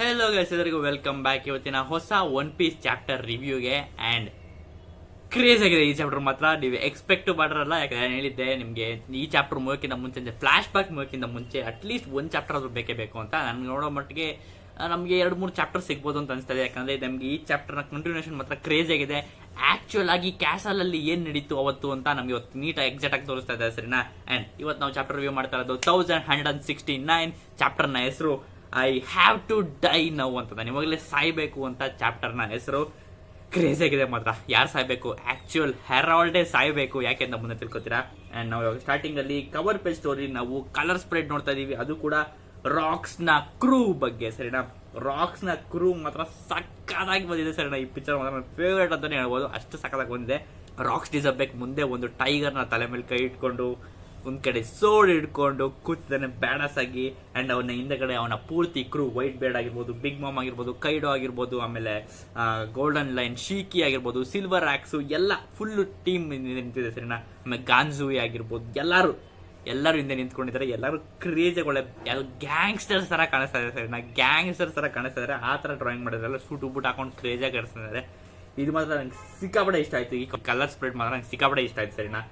Hello guys, ಎಲ್ಲರಿಗೂ welcome back. ಇವತ್ತಿನ ಹೊಸ ಒನ್ ಪೀಸ್ ಚಾಪ್ಟರ್ ರಿವ್ಯೂಗೆ. ಆ್ಯಂಡ್ ಕ್ರೇಜ್ ಆಗಿದೆ ಈ ಚಾಪ್ಟರ್ ಮಾತ್ರ. ನೀವು ಎಕ್ಸ್ಪೆಕ್ಟ್ ಮಾಡಿರಲ್ಲ, ಯಾಕಂದ್ರೆ ನಾನು ಹೇಳಿದ್ದೆ ನಿಮಗೆ ಈ ಚಾಪ್ಟರ್ ಮುಗೋಕ್ಕಿಂತ ಮುಂಚೆ, ಅಂದರೆ ಫ್ಲಾಶ್ ಬ್ಯಾಕ್ ಮುಗೋಕ್ಕಿಂತ ಮುಂಚೆ ಅಟ್ಲೀಸ್ಟ್ ಒಂದು ಚಾಪ್ಟರ್ ಆದ್ರೂ ಬೇಕೇ ಬೇಕು ಅಂತ. ನಾನು ನೋಡೋ ಮಟ್ಟಿಗೆ ನಮಗೆ 2-3 ಚಾಪ್ಟರ್ ಸಿಗ್ಬೋದು ಅಂತ ಅನಿಸ್ತದೆ. ಯಾಕಂದರೆ ನಮಗೆ ಈ ಚಾಪ್ಟರ್ನ ಕಂಟಿನ್ಯೂಷನ್ ಮಾತ್ರ ಕ್ರೇಜ್ ಆಗಿದೆ. ಆ್ಯಕ್ಚುಯಲ್ ಆಗಿ ಕ್ಯಾಸಲಲ್ಲಿ ಏನು ನಡೀತು ಅವತ್ತು ಅಂತ ನಮಗೆ ಇವತ್ತು ನೀಟಾಗಿ ಎಕ್ಸಾಕ್ಟ್ ಆಗಿ ತೋರಿಸ್ತಾ ಇದೆ, ಸರಿನಾ? ಆ್ಯಂಡ್ ಇವತ್ತು ನಾವು ಚಾಪ್ಟರ್ ರಿವ್ಯೂ ಮಾಡ್ತಾ ಇರೋದು 1169. ಚಾಪ್ಟರ್ನ ಹೆಸರು I have to die now ಅಂತ. ನಾನು ಇವಾಗಲೇ ಸಾಯ್ಬೇಕು ಅಂತ ಚಾಪ್ಟರ್ನ ಹೆಸರು. ಕ್ರೇಜ್ ಆಗಿದೆ ಮಾತ್ರ. ಯಾರು ಸಾಯ್ಬೇಕು? ಆಕ್ಚುಯಲ್ ಹೆರಾಲ್ಡೇ ಸಾಯ್ಬೇಕು. ಯಾಕೆ ಅಂತ ಮುಂದೆ ತಿಳ್ಕೊತೀರಾ. ಅಂಡ್ ನಾವು ಇವಾಗ ಸ್ಟಾರ್ಟಿಂಗ್ ಅಲ್ಲಿ ಕವರ್ ಪೇಜ್ ಸ್ಟೋರಿ ನಾವು ಕಲರ್ ಸ್ಪ್ರೆಡ್ ನೋಡ್ತಾ ಇದೀವಿ. ಅದು ಕೂಡ ರಾಕ್ಸ್ ನ ಕ್ರೂ ಬಗ್ಗೆ, ಸರಿನಾ? ರಾಕ್ಸ್ ನ ಕ್ರೂ ಮಾತ್ರ ಸಕ್ಕದಾಗಿ ಬಂದಿದೆ, ಸರಿನಾ? ಈ ಪಿಕ್ಚರ್ ಮಾತ್ರ ನನ್ನ ಫೇವರೇಟ್ ಅಂತಾನೆ ಹೇಳ್ಬೋದು, ಅಷ್ಟು ಸಕ್ಕದಾಗಿ ಬಂದಿದೆ. ರಾಕ್ಸ್ ಡಿಸರ್ಬೇಕ್ ಮುಂದೆ ಒಂದು ಟೈಗರ್ ನ ತಲೆ ಮೇಲೆ ಕೈ ಇಟ್ಕೊಂಡು, ಒಂದ್ ಕಡೆ ಸೋಡ್ ಹಿಡ್ಕೊಂಡು ಕೂತಿದ್ದಾನೆ ಬ್ಯಾಡಸ್ ಆಗಿ. ಅಂಡ್ ಅವನ ಹಿಂದೆಗಡೆ ಅವನ ಪೂರ್ತಿ ಕ್ರೂ, ವೈಟ್ ಬೇರ್ಡ್ ಆಗಿರ್ಬೋದು, ಬಿಗ್ ಮಾಮ್ ಆಗಿರ್ಬೋದು, ಕೈಡೋ ಆಗಿರ್ಬೋದು, ಆಮೇಲೆ ಗೋಲ್ಡನ್ ಲೈನ್, ಶೀಕಿ ಆಗಿರ್ಬೋದು, ಸಿಲ್ವರ್ ಆಕ್ಸು, ಎಲ್ಲ ಫುಲ್ ಟೀಮ್ ನಿಂತಿದೆ, ಸರಿನಾ? ಆಮೇಲೆ ಗಾನ್ಜೂಯಿ ಆಗಿರ್ಬೋದು, ಎಲ್ಲರೂ ಹಿಂದೆ ನಿಂತ್ಕೊಂಡಿದ್ದಾರೆ. ಎಲ್ಲರೂ ಕ್ರೇಜಿಗಳೇ, ಎಲ್ಲ ಗ್ಯಾಂಗ್ಸ್ಟರ್ಸ್ ತರ ಕಾಣಿಸ್ತಾ ಇದೆ, ಸರಿನಾ? ಗ್ಯಾಂಗ್ಸ್ಟರ್ಸ್ ತರ ಕಾಣಿಸ್ತಾ ಇದ್ದಾರೆ. ಆ ತರ ಡ್ರಾಯಿಂಗ್ ಮಾಡಿದ್ರೆ ಸೂಟ್ ಬೂಟ್ ಹಾಕೊಂಡು ಕ್ರೇಜಿಯಾಗಿ ಕಾಣಿಸ್ತಿದ್ದಾರೆ. ಇದು ಮಾತ್ರ ನಂಗೆ ಸಿಕ್ಕಾಪಟ್ಟೆ ಇಷ್ಟ ಆಯ್ತು. ಈ ಕಲರ್ ಸ್ಪ್ರೆಡ್ ಮಾತ್ರ ನಂಗೆ ಸಿಕ್ಕಾಪಟ್ಟೆ ಇಷ್ಟ ಆಯ್ತು, ಸರಿನಾ?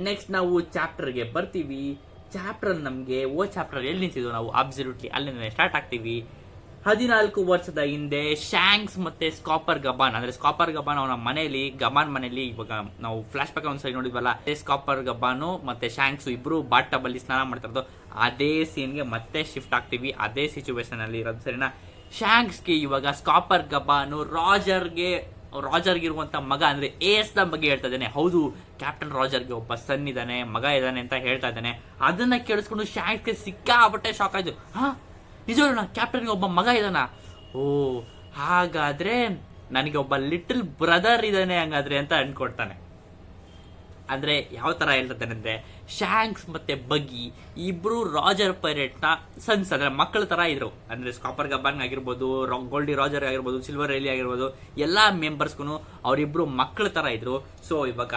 ನೆಕ್ಸ್ಟ್ ನಾವು ಚಾಪ್ಟರ್ಗೆ ಬರ್ತೀವಿ. ಚಾಪ್ಟರ್ ನಮಗೆ ಚಾಪ್ಟರ್ ಎಲ್ಲಿ ನಿಂತಿದ್ವು ನಾವು ಅಬ್ಸಲ್ಯೂಟ್ಲಿ ಅಲ್ಲಿಂದ ಸ್ಟಾರ್ಟ್ ಆಗ್ತೀವಿ. 14 ವರ್ಷದ ಹಿಂದೆ ಶಾಂಕ್ಸ್ ಮತ್ತೆ ಸ್ಕಾಪರ್ ಗಬಾನ್, ಅಂದ್ರೆ ಸ್ಕಾಪರ್ ಗಬಾನ್ ಅವನ ಮನೆಯಲ್ಲಿ, ಗಬಾನ್ ಮನೆಯಲ್ಲಿ, ಇವಾಗ ನಾವು ಫ್ಲಾಶ್ ಬ್ಯಾಕ್ ಒಂದ್ ಸೈಡ್ ನೋಡಿದ್ವಲ್ಲ, ಸ್ಕಾಪರ್ ಗಬಾನು ಮತ್ತೆ ಶಾಂಕ್ಸ್ ಇಬ್ರು ಬಾಟ್ ಟಬ್ ಅಲ್ಲಿ ಸ್ನಾನ ಮಾಡ್ತಾ ಇರೋದು, ಅದೇ ಸೀನ್ಗೆ ಮತ್ತೆ ಶಿಫ್ಟ್ ಆಗ್ತೀವಿ. ಅದೇ ಸಿಚುವೇಶನ್ ಅಲ್ಲಿ ಇರೋದು, ಸರಿನಾ? ಶಾಂಕ್ಸ್ಗೆ ಇವಾಗ ಸ್ಕಾಪರ್ ಗಬಾನು ರಾಜರ್ಗೆ ಇರುವಂತ ಮಗ, ಅಂದ್ರೆ ಏಸ್ ನ ಬಗ್ಗೆ ಹೇಳ್ತಾ ಇದ್ದಾನೆ. ಹೌದು, ಕ್ಯಾಪ್ಟನ್ ರಾಜರ್ಗೆ ಒಬ್ಬ ಸನ್ ಇದ್ದಾನೆ, ಮಗ ಇದ್ದಾನೆ ಅಂತ ಹೇಳ್ತಾ ಇದ್ದಾನೆ. ಅದನ್ನ ಕೇಳಿಸ್ಕೊಂಡು ಶಾಂಕ್ಸ್ಗೆ ಸಿಕ್ಕಾಪಟ್ಟೆ ಶಾಕ್ ಆಯ್ತು. ನಿಜವಲ್ಲ, ಕ್ಯಾಪ್ಟನ್ಗೆ ಒಬ್ಬ ಮಗ ಇದ್ದಾನ? ಓ, ಹಾಗಾದ್ರೆ ನನಗೆ ಒಬ್ಬ ಲಿಟಲ್ ಬ್ರದರ್ ಇದ್ದಾನೆ ಹಂಗಾದ್ರೆ ಅಂತ ಅನ್ಕೊಡ್ತಾನೆ. ಅಂದ್ರೆ ಯಾವ ತರ ಹೇಳ್ತಾನೆ ಅಂದ್ರೆ, ಶಾಂಕ್ಸ್ ಮತ್ತೆ ಬಗ್ಗಿ ಇಬ್ರು ರಾಜರ್ ಪೈರೇಟ್ ನ ಸನ್ಸ್, ಅಂದ್ರೆ ಮಕ್ಕಳ ತರ ಇದ್ರು. ಅಂದ್ರೆ ಸ್ಕಾಪರ್ ಗಬಾನ್ ಆಗಿರ್ಬೋದು, ಗೋಲ್ಡಿ ರಾಜರ್ ಆಗಿರ್ಬೋದು, ಸಿಲ್ವರ್ ರೇಲಿ ಆಗಿರ್ಬೋದು, ಎಲ್ಲಾ ಮೆಂಬರ್ಸ್ಗೂ ಅವರಿಬ್ರು ಮಕ್ಕಳ ತರ ಇದ್ರು. ಸೊ ಇವಾಗ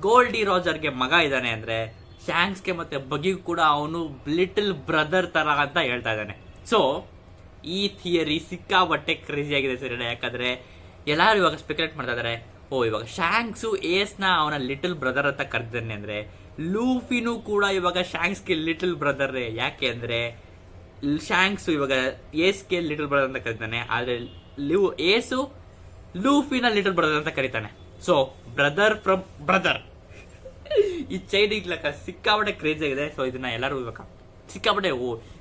ಗೋಲ್ಡಿ ರಾಜರ್ಗೆ ಮಗ ಇದ್ದಾನೆ ಅಂದ್ರೆ ಶಾಂಕ್ಸ್ಗೆ ಮತ್ತೆ ಬಗ್ಗಿಗೂ ಕೂಡ ಅವನು ಲಿಟಲ್ ಬ್ರದರ್ ತರ ಅಂತ ಹೇಳ್ತಾ ಇದ್ದಾನೆ. ಸೊ ಈ ಥಿಯರಿ ಸಿಕ್ಕಾಬಟ್ಟೆ ಕ್ರೇಜಿ ಆಗಿದೆ, ಸರಿ? ಯಾಕಂದ್ರೆ ಎಲ್ಲಾರು ಇವಾಗ ಸ್ಪೆಕ್ಯುಲೇಟ್ ಮಾಡ್ತಾ ಇದಾರೆ, ಇವಾಗ ಶಾಂಕ್ಸು ಏಸ್ ನ ಅವನ ಲಿಟಲ್ ಬ್ರದರ್ ಅಂತ ಕರೆದಿದ್ದಾನೆ ಅಂದ್ರೆ ಲೂಫಿನೂ ಕೂಡ ಇವಾಗ ಶಾಂಕ್ಸ್ಗೆ ಲಿಟಲ್ ಬ್ರದರ್. ಯಾಕೆ ಅಂದ್ರೆ ಶಾಂಕ್ಸ್ ಇವಾಗ ಏಸ್ಗೆ ಲಿಟಲ್ ಬ್ರದರ್ ಅಂತ ಕರೀತಾನೆ, ಆದ್ರೆ ಏಸು ಲೂಫಿನ ಲಿಟಲ್ ಬ್ರದರ್ ಅಂತ ಕರೀತಾನೆ. So brother from brother. ಈ ಚೈನಿಂಗ್ ಲೆಕ್ಕ ಸಿಕ್ಕಾಪಟ್ಟೆ ಕ್ರೇಜ್ ಆಗಿದೆ. ಸೊ ಇದನ್ನ ಎಲ್ಲರೂ ಇವಾಗ ಸಿಕ್ಕಾಪಟ್ಟೆ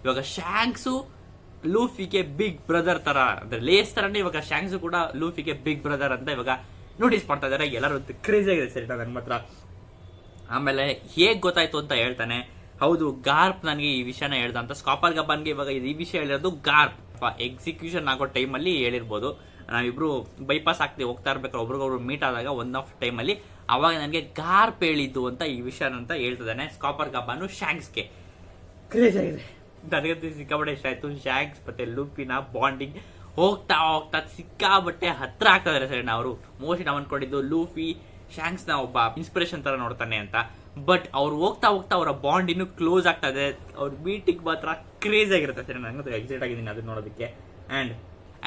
ಇವಾಗ ಶಾಂಕ್ಸು ಲೂಫಿಗೆ ಬಿಗ್ ಬ್ರದರ್ ತರ, ಅಂದ್ರೆ ಲೇಸ್ ತರನೇ ಇವಾಗ ಶಾಂಕ್ಸು ಕೂಡ ಲೂಫಿಗೆ ಬಿಗ್ ಬ್ರದರ್ ಅಂತ ಇವಾಗ ನೋಟಿಸ್ ಮಾಡ್ತಾ ಇದಾರೆ. ಎಲ್ಲರೂ ಕ್ರೇಜ್ ಆಗಿದೆ, ಸರಿ ನನ್ನ ಮಾತ್ರ. ಆಮೇಲೆ ಹೇಗ್ ಗೊತ್ತಾಯ್ತು ಅಂತ ಹೇಳ್ತಾನೆ. ಹೌದು, ಗಾರ್ಪ್ ನನಗೆ ಈ ವಿಷಯನ ಹೇಳ್ದಂತ. ಸ್ಕಾಪರ್ ಗಬಾನ್ಗೆ ಇವಾಗ ಈ ವಿಷಯ ಹೇಳಿರೋದು ಗಾರ್ಪ್ ಎಕ್ಸಿಕ್ಯೂಷನ್ ಆಗೋ ಟೈಮಲ್ಲಿ ಹೇಳಿರ್ಬೋದು. ನಾವಿಬ್ರು ಬೈಪಾಸ್ ಆಗ್ತೀವಿ, ಹೋಗ್ತಾ ಇರ್ಬೇಕಾದ್ರೆ ಒಬ್ರಿಗೊಬ್ರು ಮೀಟ್ ಆದಾಗ ಒನ್ ಆಫ್ ಟೈಮಲ್ಲಿ ಅವಾಗ ನನಗೆ ಗಾರ್ಪ್ ಹೇಳಿದ್ದು ಅಂತ ಈ ವಿಷಯ ಅಂತ ಹೇಳ್ತಿದ್ದಾನೆ ಸ್ಕಾಪರ್ ಗಬಾನು ಶಾಂಕ್ಸ್ಗೆ. ಕ್ರೇಜ್ ಆಗಿದೆ, ನನಗಂತೂ ಸಿಕ್ಕಾಬಟ್ಟೆ ಇಷ್ಟ ಆಯ್ತು. ಶಾಂಕ್ಸ್ ಮತ್ತೆ ಲೂಫಿನ ಬಾಂಡಿಂಗ್ ಹೋಗ್ತಾ ಸಿಕ್ಕಾಬಟ್ಟೆ ಹತ್ರ ಆಗ್ತಾ ಇದಾರೆ, ಸರಿ? ಅವರು ಮೋಸ್ಟ್ಲಿ ನಾವು ಅನ್ಕೊಂಡಿದ್ದು ಲೂಫಿ ಶಾಂಕ್ಸ್ ನ ಒಬ್ಬ ಇನ್ಸ್ಪಿರೇಷನ್ ತರ ನೋಡ್ತಾನೆ ಅಂತ. ಬಟ್ ಅವ್ರು ಹೋಗ್ತಾ ಅವರ ಬಾಂಡ್ ಇನ್ನು ಕ್ಲೋಸ್ ಆಗ್ತಾ ಇದೆ. ಅವ್ರ ಮೀಟಿಂಗ್ ಮಾತ್ರ ಕ್ರೇಜ್ ಆಗಿರುತ್ತೆ, ಸರಿ? ನಂಗಂತೂ ಎಕ್ಸೈಟ್ ಆಗಿದ್ದೀನಿ ಅದನ್ನ ನೋಡೋದಕ್ಕೆ.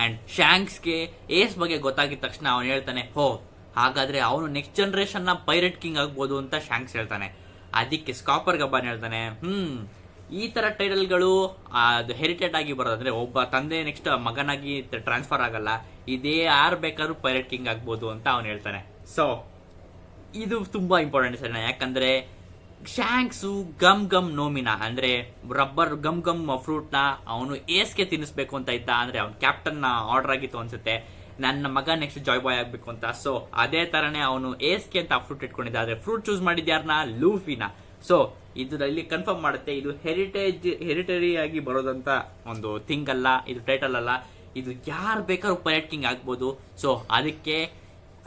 ಅಂಡ್ ಶಾಂಕ್ಸ್ಗೆ ಏಸ್ ಬಗ್ಗೆ ಗೊತ್ತಾಗಿದ ತಕ್ಷಣ ಅವನು ಹೇಳ್ತಾನೆ, ಹಾಗಾದ್ರೆ ಅವನು ನೆಕ್ಸ್ಟ್ ಜನರೇಷನ್ ನ ಪೈರೇಟ್ ಕಿಂಗ್ ಆಗ್ಬೋದು ಅಂತ ಶಾಂಕ್ಸ್ ಹೇಳ್ತಾನೆ. ಅದಕ್ಕೆ ಸ್ಕಾಪರ್ ಗಬಾನ್ ಹೇಳ್ತಾನೆ, ಈ ತರ ಟೈಟಲ್ಗಳು ಅದು ಹೆರಿಟೇಡ್ ಆಗಿ ಬರೋದು, ಅಂದ್ರೆ ಒಬ್ಬ ತಂದೆ ನೆಕ್ಸ್ಟ್ ಮಗನಾಗಿ ಟ್ರಾನ್ಸ್ಫರ್ ಆಗಲ್ಲ, ಇದೇ ಯಾರು ಬೇಕಾದ್ರೂ ಪೈರೇಟ್ ಕಿಂಗ್ ಆಗ್ಬೋದು ಅಂತ ಅವನು ಹೇಳ್ತಾನೆ. ಸೊ ಇದು ತುಂಬಾ ಇಂಪಾರ್ಟೆಂಟ್, ಸರಿನಾ? ಯಾಕಂದ್ರೆ ಶಾಂಕ್ಸು ಗಮ್ ನೋಮಿನಾ, ಅಂದ್ರೆ ರಬ್ಬರ್ ಗಮ್ ಫ್ರೂಟ್ ನ ಅವನು ಏಸ್ಗೆ ತಿನ್ನಿಸ್ಬೇಕು ಅಂತ ಇದ್ದ. ಅಂದ್ರೆ ಅವ್ನ ಕ್ಯಾಪ್ಟನ್ ನ ಆರ್ಡರ್ ಆಗಿತ್ತು ಅನ್ಸುತ್ತೆ, ನನ್ನ ಮಗ ನೆಕ್ಸ್ಟ್ ಜಾಯ್ ಬಾಯ್ ಆಗ್ಬೇಕು ಅಂತ. ಸೊ ಅದೇ ತರನೇ ಅವನು ಏಸ್ಗೆ ಅಂತ ಫ್ರೂಟ್ ಇಟ್ಕೊಂಡಿದ್ದ. ಆದ್ರೆ ಫ್ರೂಟ್ ಚೂಸ್ ಮಾಡಿದ್ಯಾರನ್ನ ಲೂಫಿನ. ಸೊ ಇಲ್ಲಿ ಕನ್ಫರ್ಮ್ ಮಾಡುತ್ತೆ, ಇದು ಹೆರಿಟರಿ ಆಗಿ ಬರೋದಂತ ಒಂದು ಥಿಂಗ್ ಅಲ್ಲ, ಇದು ಟೈಟಲ್ ಅಲ್ಲ, ಇದು ಯಾರು ಬೇಕಾದ್ರೂ ಪೈರೇಟ್ ಕಿಂಗ್ ಆಗ್ಬೋದು. ಸೊ ಅದಕ್ಕೆ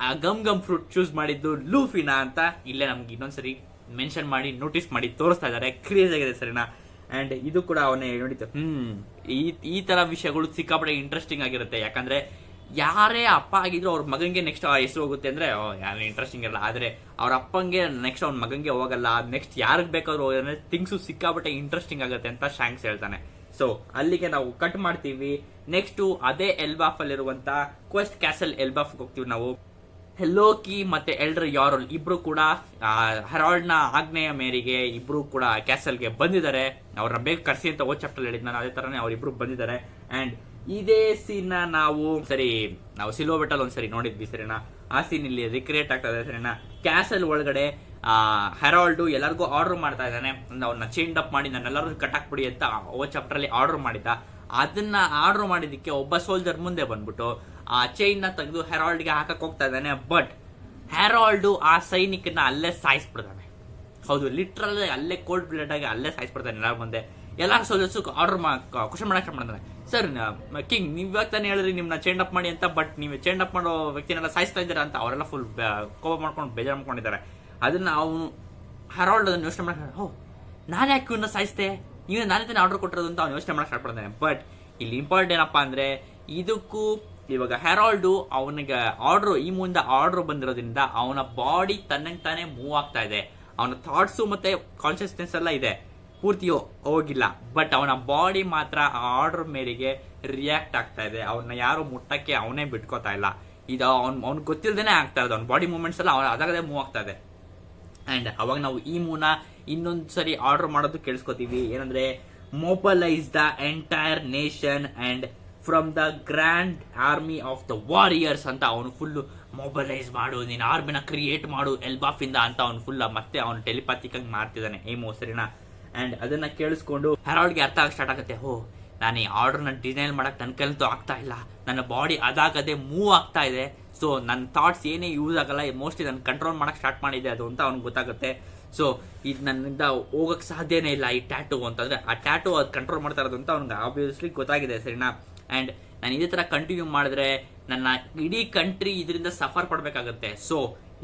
ಆ ಗಮ್ ಫ್ರೂಟ್ ಚೂಸ್ ಮಾಡಿದ್ದು ಲೂಫಿನ ಅಂತ ಇಲ್ಲೇ ನಮ್ಗೆ ಇನ್ನೊಂದ್ಸರಿ ಮೆನ್ಷನ್ ಮಾಡಿ ನೋಟಿಸ್ ಮಾಡಿ ತೋರಿಸ್ತಾ ಇದಾರೆ. ಕ್ರೇಜ್ ಆಗಿದೆ, ಸರಿನಾ? ಅಂಡ್ ಇದು ಕೂಡ ಅವನೇ ನೋಡಿತು. ಈ ತರ ವಿಷಯಗಳು ಸಿಕ್ಕಾಪಟ್ಟೆ ಇಂಟ್ರೆಸ್ಟಿಂಗ್ ಆಗಿರುತ್ತೆ. ಯಾಕಂದ್ರೆ ಯಾರೇ ಅಪ್ಪ ಆಗಿದ್ರು ಅವ್ರ ಮಗಂಗೆ ನೆಕ್ಸ್ಟ್ ಹೆಸರು ಹೋಗುತ್ತೆ ಅಂದ್ರೆ ಯಾರು ಇಂಟ್ರೆಸ್ಟಿಂಗ್ ಇರಲ್ಲ. ಆದ್ರೆ ಅವ್ರ ಅಪ್ಪಂಗೆ ನೆಕ್ಸ್ಟ್ ಅವ್ನ ಮಗಂಗೆ ಹೋಗಲ್ಲ, ನೆಕ್ಸ್ಟ್ ಯಾರಿಗೆ ಬೇಕಾದ್ರೂ ಥಿಂಗ್ಸು ಸಿಕ್ಕಾಪಟ್ಟೆ ಇಂಟ್ರೆಸ್ಟಿಂಗ್ ಆಗುತ್ತೆ ಅಂತ ಶಾಂಕ್ಸ್ ಹೇಳ್ತಾನೆ. ಸೊ ಅಲ್ಲಿಗೆ ನಾವು ಕಟ್ ಮಾಡ್ತೀವಿ. ನೆಕ್ಸ್ಟ್ ಅದೇ ಎಲ್ಬಾಫ್ ಅಲ್ಲಿರುವಂತ ಕ್ವೆಸ್ಟ್ ಕ್ಯಾಸಲ್ ಎಲ್ಬಾಫ್ ಹೋಗ್ತೀವಿ ನಾವು. ಲೋಕಿ ಮತ್ತೆ ಎಲ್ಡರ್ ಯಾರೋಲ್ ಇಬ್ರು ಕೂಡ ಹೆರಾಲ್ಡ್ ನ ಆಜ್ಞೆಯ ಮೇರೆಗೆ ಇಬ್ರು ಕೂಡ ಕ್ಯಾಸಲ್ಗೆ ಬಂದಿದ್ದಾರೆ. ಅವ್ರನ್ನ ಬೇಗ ಕರ್ಸಿ ಅಂತ ಚಾಪ್ಟರ್ ಹೇಳಿದ್ ನಾನು, ಅದೇ ತರನೇ ಅವ್ರಿಬ್ರು ಬಂದಿದ್ದಾರೆ. ಅಂಡ್ ಇದೇ ಸೀನ್ ನಾವು ಸಿಲ್ವರ್ ಬೆಟ್ಟಲ್ಲಿ ಒಂದ್ಸರಿ ನೋಡಿದ್ವಿ ಸರಿನಾ. ಆ ಸೀನ್ ಇಲ್ಲಿ ರಿಕ್ರಿಯೇಟ್ ಆಗ್ತದೆ ಸರಿನಾ. ಕ್ಯಾಸಲ್ ಒಳಗಡೆ ಹೆರಾಲ್ಡ್ ಎಲ್ಲರಿಗೂ ಆರ್ಡರ್ ಮಾಡ್ತಾ ಇದ್ದಾನೆ, ಅವ್ರನ್ನ ಚೇಂಜ್ ಅಪ್ ಮಾಡಿ ನನ್ನೆಲ್ಲರೂ ಕಟ್ಟಾಕ್ಬಿಡಿ ಅಂತ ಚಾಪ್ಟರ್ ಅಲ್ಲಿ ಆರ್ಡರ್ ಮಾಡಿದ್ದ. ಅದನ್ನ ಆರ್ಡರ್ ಮಾಡಿದಕ್ಕೆ ಒಬ್ಬ ಸೋಲ್ಜರ್ ಮುಂದೆ ಬಂದ್ಬಿಟ್ಟು ಆ ಚೈನ್ ನ ತೆಗೆದು ಹೆರಾಲ್ಡ್ಗೆ ಹಾಕಕ್ ಹೋಗ್ತಾ ಇದ್ದಾನೆ. ಬಟ್ ಹೆರಾಲ್ಡ್ ಆ ಸೈನಿಕನ ಅಲ್ಲೇ ಸಾಯಿಸ್ಬಿಡ್ತಾನೆ. ಹೌದು, ಲಿಟ್ರಲ್ ಅಲ್ಲೇ ಕೋಲ್ಡ್ ಬ್ಲಡ್ ಆಗಿ ಅಲ್ಲೇ ಸಾಯಿಸ್ಬಿಡ್ತಾನೆ ಎಲ್ಲರ ಮುಂದೆ. ಎಲ್ಲಾ ಸೋಲ್ಜರ್ಸ್ ಆರ್ಡರ್ ಕ್ವಶನ್ ಮಾಡಕ್ ಮಾಡ್ತಾನೆ, ಸರ್ ಕಿಂಗ್ ನೀವ್ ಇವಾಗ ತಾನೇ ಹೇಳಿದ್ರಿ ನಿಮ್ನ ಚೇಂಜ್ ಅಪ್ ಮಾಡಿ ಅಂತ, ಬಟ್ ನೀವು ಚೇಂಜ್ ಅಪ್ ಮಾಡೋ ವ್ಯಕ್ತಿನೆಲ್ಲ ಸಾಯಿಸ್ತಾ ಇದ್ದೀರಾ ಅಂತ ಅವರೆಲ್ಲ ಫುಲ್ ಕೋಪ ಮಾಡ್ಕೊಂಡು ಬೇಜಾರು ಮಾಡ್ಕೊಂಡಿದ್ದಾರೆ. ಅದನ್ನ ಅವನು ಹೆರಾಲ್ಡ್ ಅದನ್ನ ಯೋಚನೆ ಮಾಡಕ್, ನಾನು ಯಾಕೆ ಇವನ್ನ ಸಾಯಿಸ್ತೆ, ನೀವು ನಾನೇ ತಾನೇ ಆರ್ಡರ್ ಕೊಟ್ಟಿರೋದು ಅಂತ ಅವ್ನು ಯೋಚನೆ ಮಾಡಕ್ ಸ್ಟಾರ್ಟ್ ಮಾಡ್ತಾನೆ. ಬಟ್ ಇಲ್ಲಿ ಇಂಪಾರ್ಟೆಂಟ್ ಏನಪ್ಪಾ ಅಂದ್ರೆ, ಇದಕ್ಕೂ ಇವಾಗ ಹೆರಾಲ್ಡ್ ಅವನಿಗೆ ಈ ಮುಂದೆ ಆರ್ಡರ್ ಬಂದಿರೋದ್ರಿಂದ ಅವನ ಬಾಡಿ ತನ್ನಂಗೆ ತಾನೇ ಮೂವ್ ಆಗ್ತಾ ಇದೆ. ಅವನ ಥಾಟ್ಸು ಮತ್ತೆ ಕಾನ್ಶಿಯಸ್ನೆಸ್ ಎಲ್ಲ ಇದೆ, ಪೂರ್ತಿ ಹೋಗಿಲ್ಲ. ಬಟ್ ಅವನ ಬಾಡಿ ಮಾತ್ರ ಆ ಆರ್ಡರ್ ಮೇರೆಗೆ ರಿಯಾಕ್ಟ್ ಆಗ್ತಾ ಇದೆ. ಅವನ್ನ ಯಾರು ಮುಟ್ಟಕ್ಕೆ ಅವನೇ ಬಿಟ್ಕೋತಾ ಇಲ್ಲ. ಇದು ಅವ್ನ್ ಗೊತ್ತಿಲ್ದೇನೆ ಆಗ್ತಾ ಇದೆ. ಅವ್ನ ಬಾಡಿ ಮೂವ್ಮೆಂಟ್ಸ್ ಎಲ್ಲ ಅದಾಗದೆ ಮೂವ್ ಆಗ್ತಾ ಇದೆ. ಅಂಡ್ ಅವಾಗ ನಾವು ಈ ಮೂನ ಇನ್ನೊಂದ್ಸರಿ ಆರ್ಡರ್ ಮಾಡೋದು ಕೇಳಿಸ್ಕೊತೀವಿ. ಏನಂದ್ರೆ, mobilise the entire nation and from the grand army of the warriors ಅಂತ ಅವನು ಫುಲ್ ಮೊಬಲೈಸ್ ಮಾಡು, ನೀನ್ ಆರ್ಮಿನ ಕ್ರಿಯೇಟ್ ಮಾಡು ಎಲ್ಬಾಫ್ ಇಂದ ಅಂತ ಅವನು ಫುಲ್ ಮತ್ತೆ ಅವನು ಟೆಲಿಪಾಥಿಕ್ ಆಗಿ ಮಾಡ್ತಿದ್ದಾನೆ ಏಮೋ ಸರಿನಾ. ಅಂಡ್ ಅದನ್ನ ಕೇಳಿಸ್ಕೊಂಡು ಹೆರಾಲ್ಡ್ಗೆ ಅರ್ಥ ಆಗ ಸ್ಟಾರ್ಟ್ ಆಗುತ್ತೆ, ನಾನು ಈ ಆರ್ಡರ್ನ ಡಿಸೈನ್ ಮಾಡಕ್ ನನ್ನ ಕೈಲಂತೂ ಆಗ್ತಾ ಇಲ್ಲ, ನನ್ನ ಬಾಡಿ ಅದಾಗದೆ ಮೂವ್ ಆಗ್ತಾ ಇದೆ. ಸೊ ನನ್ನ ಥಾಟ್ಸ್ ಏನೇ ಯೂಸ್ ಆಗಲ್ಲ, ಮೋಸ್ಟ್ಲಿ ನಾನು ಕಂಟ್ರೋಲ್ ಮಾಡಕ್ ಸ್ಟಾರ್ಟ್ ಮಾಡಿದೆ ಅದು ಅಂತ ಅವ್ನಿಗೆ ಗೊತ್ತಾಗುತ್ತೆ. ಸೊ ಇದು ನನ್ನಿಂದ ಹೋಗಕ್ ಸಾಧ್ಯನೇ ಇಲ್ಲ ಈ ಟ್ಯಾಟೂ ಅಂತಂದ್ರೆ, ಆ ಟ್ಯಾಟೂ ಅದು ಕಂಟ್ರೋಲ್ ಮಾಡ್ತಾ ಇರೋದು ಅಂತ ಅವ್ನಿಗೆ ಆಬ್ವಿಯಸ್ಲಿ ಗೊತ್ತಾಗಿದೆ ಸರಿನಾ. ಅಂಡ್ ನಾನು ಇದೇ ತರ ಕಂಟಿನ್ಯೂ ಮಾಡಿದ್ರೆ ನನ್ನ ಇಡೀ ಕಂಟ್ರಿ ಇದರಿಂದ ಸಫರ್ ಪಡ್ಬೇಕಾಗತ್ತೆ. ಸೊ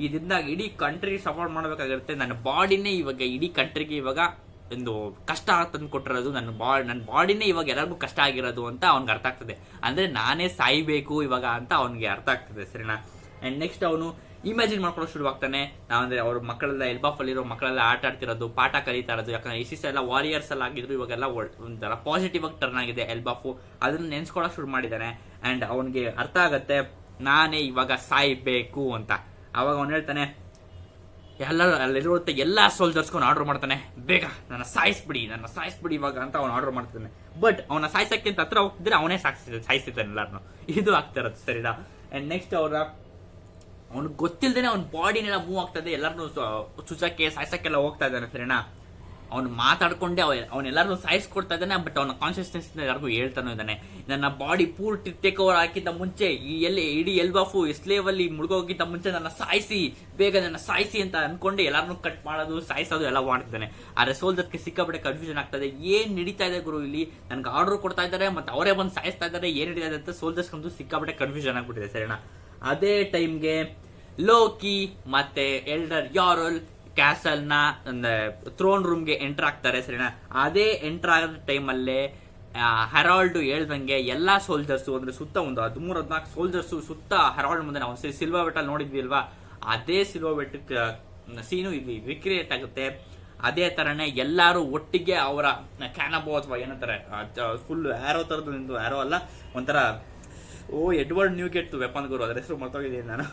ಇದರಿಂದ ಇಡೀ ಕಂಟ್ರಿ ಸಫರ್ ಮಾಡ್ಬೇಕಾಗಿರುತ್ತೆ. ನನ್ನ ಬಾಡಿನೇ ಇವಾಗ ಇಡೀ ಕಂಟ್ರಿಗೆ ಇವಾಗ ಒಂದು ಕಷ್ಟ ತಂದು ಕೊಟ್ಟಿರೋದು, ನನ್ನ ಬಾಡಿನೇ ಇವಾಗ ಎಲ್ಲರಿಗೂ ಕಷ್ಟ ಆಗಿರೋದು ಅಂತ ಅವ್ನಿಗೆ ಅರ್ಥ ಆಗ್ತದೆ. ಅಂದ್ರೆ ನಾನೇ ಸಾಯ್ಬೇಕು ಇವಾಗ ಅಂತ ಅವ್ನಿಗೆ ಅರ್ಥ ಆಗ್ತದೆ ಸರಿನಾ. ಅಂಡ್ ನೆಕ್ಸ್ಟ್ ಅವನು ಇಮ್ಯಾಜಿನ್ ಮಾಡ್ಕೊಳ್ಳೋ ಶುರುವಾಗ್ತಾನೆ. ನಾವಂದ್ರೆ ಅವ್ರ ಮಕ್ಕಳೆಲ್ಲ ಎಲ್ಬಾಫ್ ಅಲ್ಲಿರೋ ಮಕ್ಕಳೆಲ್ಲ ಆಟ ಆಡ್ತಿರೋದು, ಪಾಠ ಕಲಿತಾ ಇರೋದು. ಯಾಕಂದ್ರೆ ಇಷ್ಟ ಎಲ್ಲ ವಾರಿಯರ್ಸ್ ಎಲ್ಲ ಆಗಿದ್ರು, ಇವಾಗೆಲ್ಲ ಒಂಥರ ಪಾಸಿಟಿವ್ ಆಗಿ ಟರ್ನ್ ಆಗಿದೆ ಎಲ್ಬಾಫು. ಅದನ್ನ ನೆನ್ಸ್ಕೊಳಕ್ ಶುರು ಮಾಡಿದ್ದಾನೆ. ಅಂಡ್ ಅವನಿಗೆ ಅರ್ಥ ಆಗತ್ತೆ ನಾನೇ ಇವಾಗ ಸಾಯ್ಬೇಕು ಅಂತ. ಅವಾಗ ಅವ್ನು ಹೇಳ್ತಾನೆ, ಅಲ್ಲಿರುತ್ತೆ ಎಲ್ಲಾ ಸೋಲ್ಜರ್ಸ್ಗೂ ಆರ್ಡರ್ ಮಾಡ್ತಾನೆ, ಬೇಗ ನನ್ನ ಸಾಯಿಸ್ಬಿಡಿ ಇವಾಗ ಅಂತ ಅವ್ನು ಆರ್ಡರ್ ಮಾಡ್ತಾನೆ. ಬಟ್ ಅವನ ಸಾಯಿಸಕ್ಕೆ ಅಂತ ಹತ್ರ ಹೋಗ್ತಿದ್ರೆ ಅವನೇ ಸಾಯಿಸ್ತಿದ್ದಾನೆ ಎಲ್ಲಾರನು. ಇದು ಆಗ್ತಾ ಇರೋದು ಸರಿನಾ. ಅಂಡ್ ನೆಕ್ಸ್ಟ್ ಅವ್ನಿಗೆ ಗೊತ್ತಿಲ್ದೇನೆ ಅವ್ನ ಬಾಡಿನೆಲ್ಲ ಮೂವ್ ಆಗ್ತದೆ, ಎಲ್ಲರನ್ನು ಚುಚ್ಚಕ್ಕೆ ಸಾಯಿಸಕ್ಕೆಲ್ಲ ಹೋಗ್ತಾ ಇದ್ದಾನೆ ಸರಿನಾ. ಅವ್ನು ಮಾತಾಡ್ಕೊಂಡೆ ಅವನೆಲ್ಲರೂ ಸಾಯಿಸ್ಕೊಡ್ತಾ ಇದ್ದಾನೆ. ಬಟ್ ಅವನ ಕಾನ್ಶಿಯಸ್ನೆಸ್ ಯಾರಿಗೂ ಹೇಳ್ತಾನೂ ಇದ್ದಾನೆ, ನನ್ನ ಬಾಡಿ ಪೂರ್ತಿ ಟೇಕ್ ಓವರ್ ಹಾಕಿದ್ದ ಮುಂಚೆ ಇಡೀ ಎಲ್ಬಾಫು ಸ್ಲೇವ್ ಅಲ್ಲಿ ಮುಳುಗೋಗಿದ್ದ ಮುಂಚೆ ನನ್ನ ಸಾಯಿಸಿ, ಬೇಗ ನನ್ನ ಸಾಯಿಸಿ ಅಂತ ಅನ್ಕೊಂಡು ಎಲ್ಲಾರನ್ನೂ ಕಟ್ ಮಾಡೋದು ಸಾಯಿಸೋದು ಎಲ್ಲ ಮಾಡ್ತಿದ್ದಾನೆ. ಆದ್ರೆ ಸೋಲ್ಜರ್ಗೆ ಸಿಕ್ಕಾಬಿಟ್ಟೆ ಕನ್ಫ್ಯೂಷನ್ ಆಗ್ತದೆ, ಏನ್ ನಡೀತಾ ಇದೆ ಗುರು ಇಲ್ಲಿ, ನನ್ಗೆ ಆರ್ಡರ್ ಕೊಡ್ತಾ ಇದ್ದಾರೆ ಮತ್ತೆ ಅವರೇ ಬಂದು ಸಾಯಿಸ್ತಾ ಇದ್ದಾರೆ, ಏನ್ ನಡೀತಾ ಇದೆ ಅಂತ ಸೋಲ್ಜರ್ಸ್ ಕಂಡು ಸಿಕ್ಕಾಬಿಟ್ಟೆ ಕನ್ಫ್ಯೂಷನ್ ಆಗ್ಬಿಟ್ಟಿದೆ ಸರಿನಾ. ಅದೇ ಟೈಮ್ಗೆ ಲೋಕಿ ಮತ್ತೆ ಎಲ್ಡರ್ ಯಾರೋಲ್ ಕ್ಯಾಸಲ್ ನ ಥ್ರೋನ್ ರೂಮ್ ಗೆ ಎಂಟರ್ ಆಗ್ತಾರೆ ಸರಿನಾ. ಅದೇ ಎಂಟರ್ ಆಗೋ ಟೈಮಲ್ಲೇ ಹೆರಾಲ್ಡ್ ಹೇಳ್ದಂಗೆ ಎಲ್ಲಾ ಸೋಲ್ಜರ್ಸ್ ಅಂದ್ರೆ ಸುತ್ತ ಒಂದು 13-14 ಸೋಲ್ಜರ್ಸ್ ಸುತ್ತ ಹೆರಾಲ್ಡ್ ಮುಂದೆ ನಾವು ಸಿಲ್ವರ್ ಬೆಟ್ಟಲ್ಲಿ ನೋಡಿದ್ವಿ ಅಲ್ವಾ, ಅದೇ ಸಿಲ್ವರ್ ಬೆಟ್ಟಕ್ಕೆ ಸೀನು ಇಲ್ಲಿ ರಿಕ್ರಿಯೇಟ್ ಆಗುತ್ತೆ. ಅದೇ ತರನೇ ಎಲ್ಲಾರು ಒಟ್ಟಿಗೆ ಅವರ ಕ್ಯಾನಬೋ ಅಥವಾ ಏನಂತಾರೆ ಫುಲ್ ಆರೋ ತರದ್ದು, ಆರೋ ಅಲ್ಲ ಒಂಥರ ಎಡ್ವರ್ಡ್ ನ್ಯೂಗೆಟ್ ವೆಪನ್ ಗುರು, ಅದ್ರ ಹೆಸರು ಮರ್ತೋಗಿದ್ದೀನಿ ನಾನು.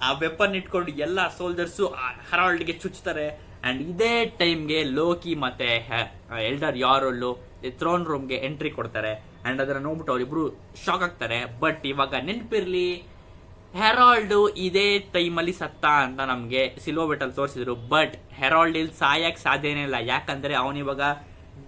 ಆ ವೆಪನ್ ಇಟ್ಕೊಂಡು ಎಲ್ಲಾ ಸೋಲ್ಜರ್ಸ್ ಹೆರಾಲ್ಡ್ಗೆ ಚುಚ್ತಾರೆ. ಅಂಡ್ ಇದೇ ಟೈಮ್ಗೆ ಲೋಕಿ ಮತ್ತೆ ಎಲ್ಡರ್ ಯಾರೋಲ್ಲು ಥ್ರೋನ್ ರೂಮ್ಗೆ ಎಂಟ್ರಿ ಕೊಡ್ತಾರೆ. ಅಂಡ್ ಅದನ್ನ ನೋಡ್ಬಿಟ್ಟು ಅವರಿಬ್ರು ಶಾಕ್ ಆಗ್ತಾರೆ. ಬಟ್ ಇವಾಗ ನೆನಪಿರ್ಲಿ, ಹೆರಾಲ್ಡ್ ಇದೇ ಟೈಮಲ್ಲಿ ಸತ್ತ ಅಂತ ನಮ್ಗೆ ಸಿಲ್ವರ್ ಬೆಟ್ಟಲ್ಲಿ ತೋರಿಸಿದ್ರು. ಬಟ್ ಹೆರಾಲ್ಡ್ ಇಲ್ಲಿ ಸಾಯಕ್ ಸಾಧ್ಯನೇ ಇಲ್ಲ, ಯಾಕಂದ್ರೆ ಅವನಿವಾಗ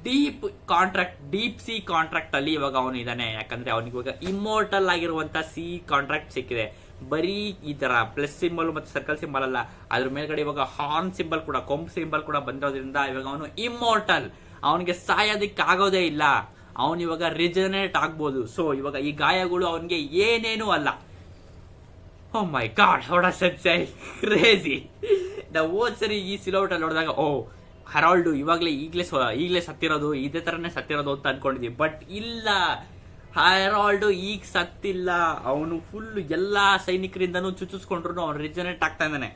ಡೀಪ್ ಸಿ ಕಾಂಟ್ರಾಕ್ಟ್ ಅಲ್ಲಿ ಇವಾಗ ಅವನು ಇದ್ದಾನೆ. ಯಾಕಂದ್ರೆ ಅವನಿಗೆ ಇವಾಗ ಇಮ್ಮೋರ್ಟಲ್ ಆಗಿರುವಂತ ಸಿ ಕಾಂಟ್ರಾಕ್ಟ್ ಸಿಕ್ಕಿದೆ. ಬರೀ ಈ ತರ ಪ್ಲಸ್ ಸಿಂಬಲ್ ಮತ್ತೆ ಸರ್ಕಲ್ ಸಿಂಬಲ್ ಅಲ್ಲ, ಅದ್ರ ಮೇಲ್ಗಡೆ ಇವಾಗ ಹಾರ್ನ್ ಸಿಂಬಲ್ ಕೂಡ, ಕೊಂಬ್ ಸಿಂಬಲ್ ಕೂಡ ಬಂದಿರೋದ್ರಿಂದ ಇವಾಗ ಅವನು ಇಮ್ಮೋರ್ಟಲ್, ಅವನಿಗೆ ಸಾಯೋದಕ್ಕೆ ಆಗೋದೇ ಇಲ್ಲ. ಅವನು ಇವಾಗ ರಿಜನರೇಟ್ ಆಗ್ಬೋದು. ಸೊ ಇವಾಗ ಈ ಗಾಯಗಳು ಅವನಿಗೆ ಏನೇನೂ ಅಲ್ಲ. ಓ ಮೈ ಗಾಡ್, ಹೊಡ ಸಚ್ಚೈ ಕ್ರೇಜಿ. ನಾವು ಹೋದ್ ಸರಿ ಈ ಸಿಲೋಟಲ್ಲಿ ನೋಡಿದಾಗ ಹೆರಾಲ್ಡ್ ಈಗಲೇ ಸತ್ತಿರೋದು, ಇದೇ ತರನೇ ಸತ್ತಿರೋದು ಅಂತ ಅನ್ಕೊಂಡಿದ್ವಿ. ಬಟ್ ಇಲ್ಲ, ಹೆರಾಲ್ಡ್ ಈಗ ಸತ್ತಿಲ್ಲ. ಅವನು ಫುಲ್ ಎಲ್ಲಾ ಸೈನಿಕರಿಂದನೂ ಚುಚ್ಚಿಸ್ಕೊಂಡ್ರು ಅವನು ರಿಜನರೇಟ್ ಆಗ್ತಾ ಇದ್ದಾನೆ.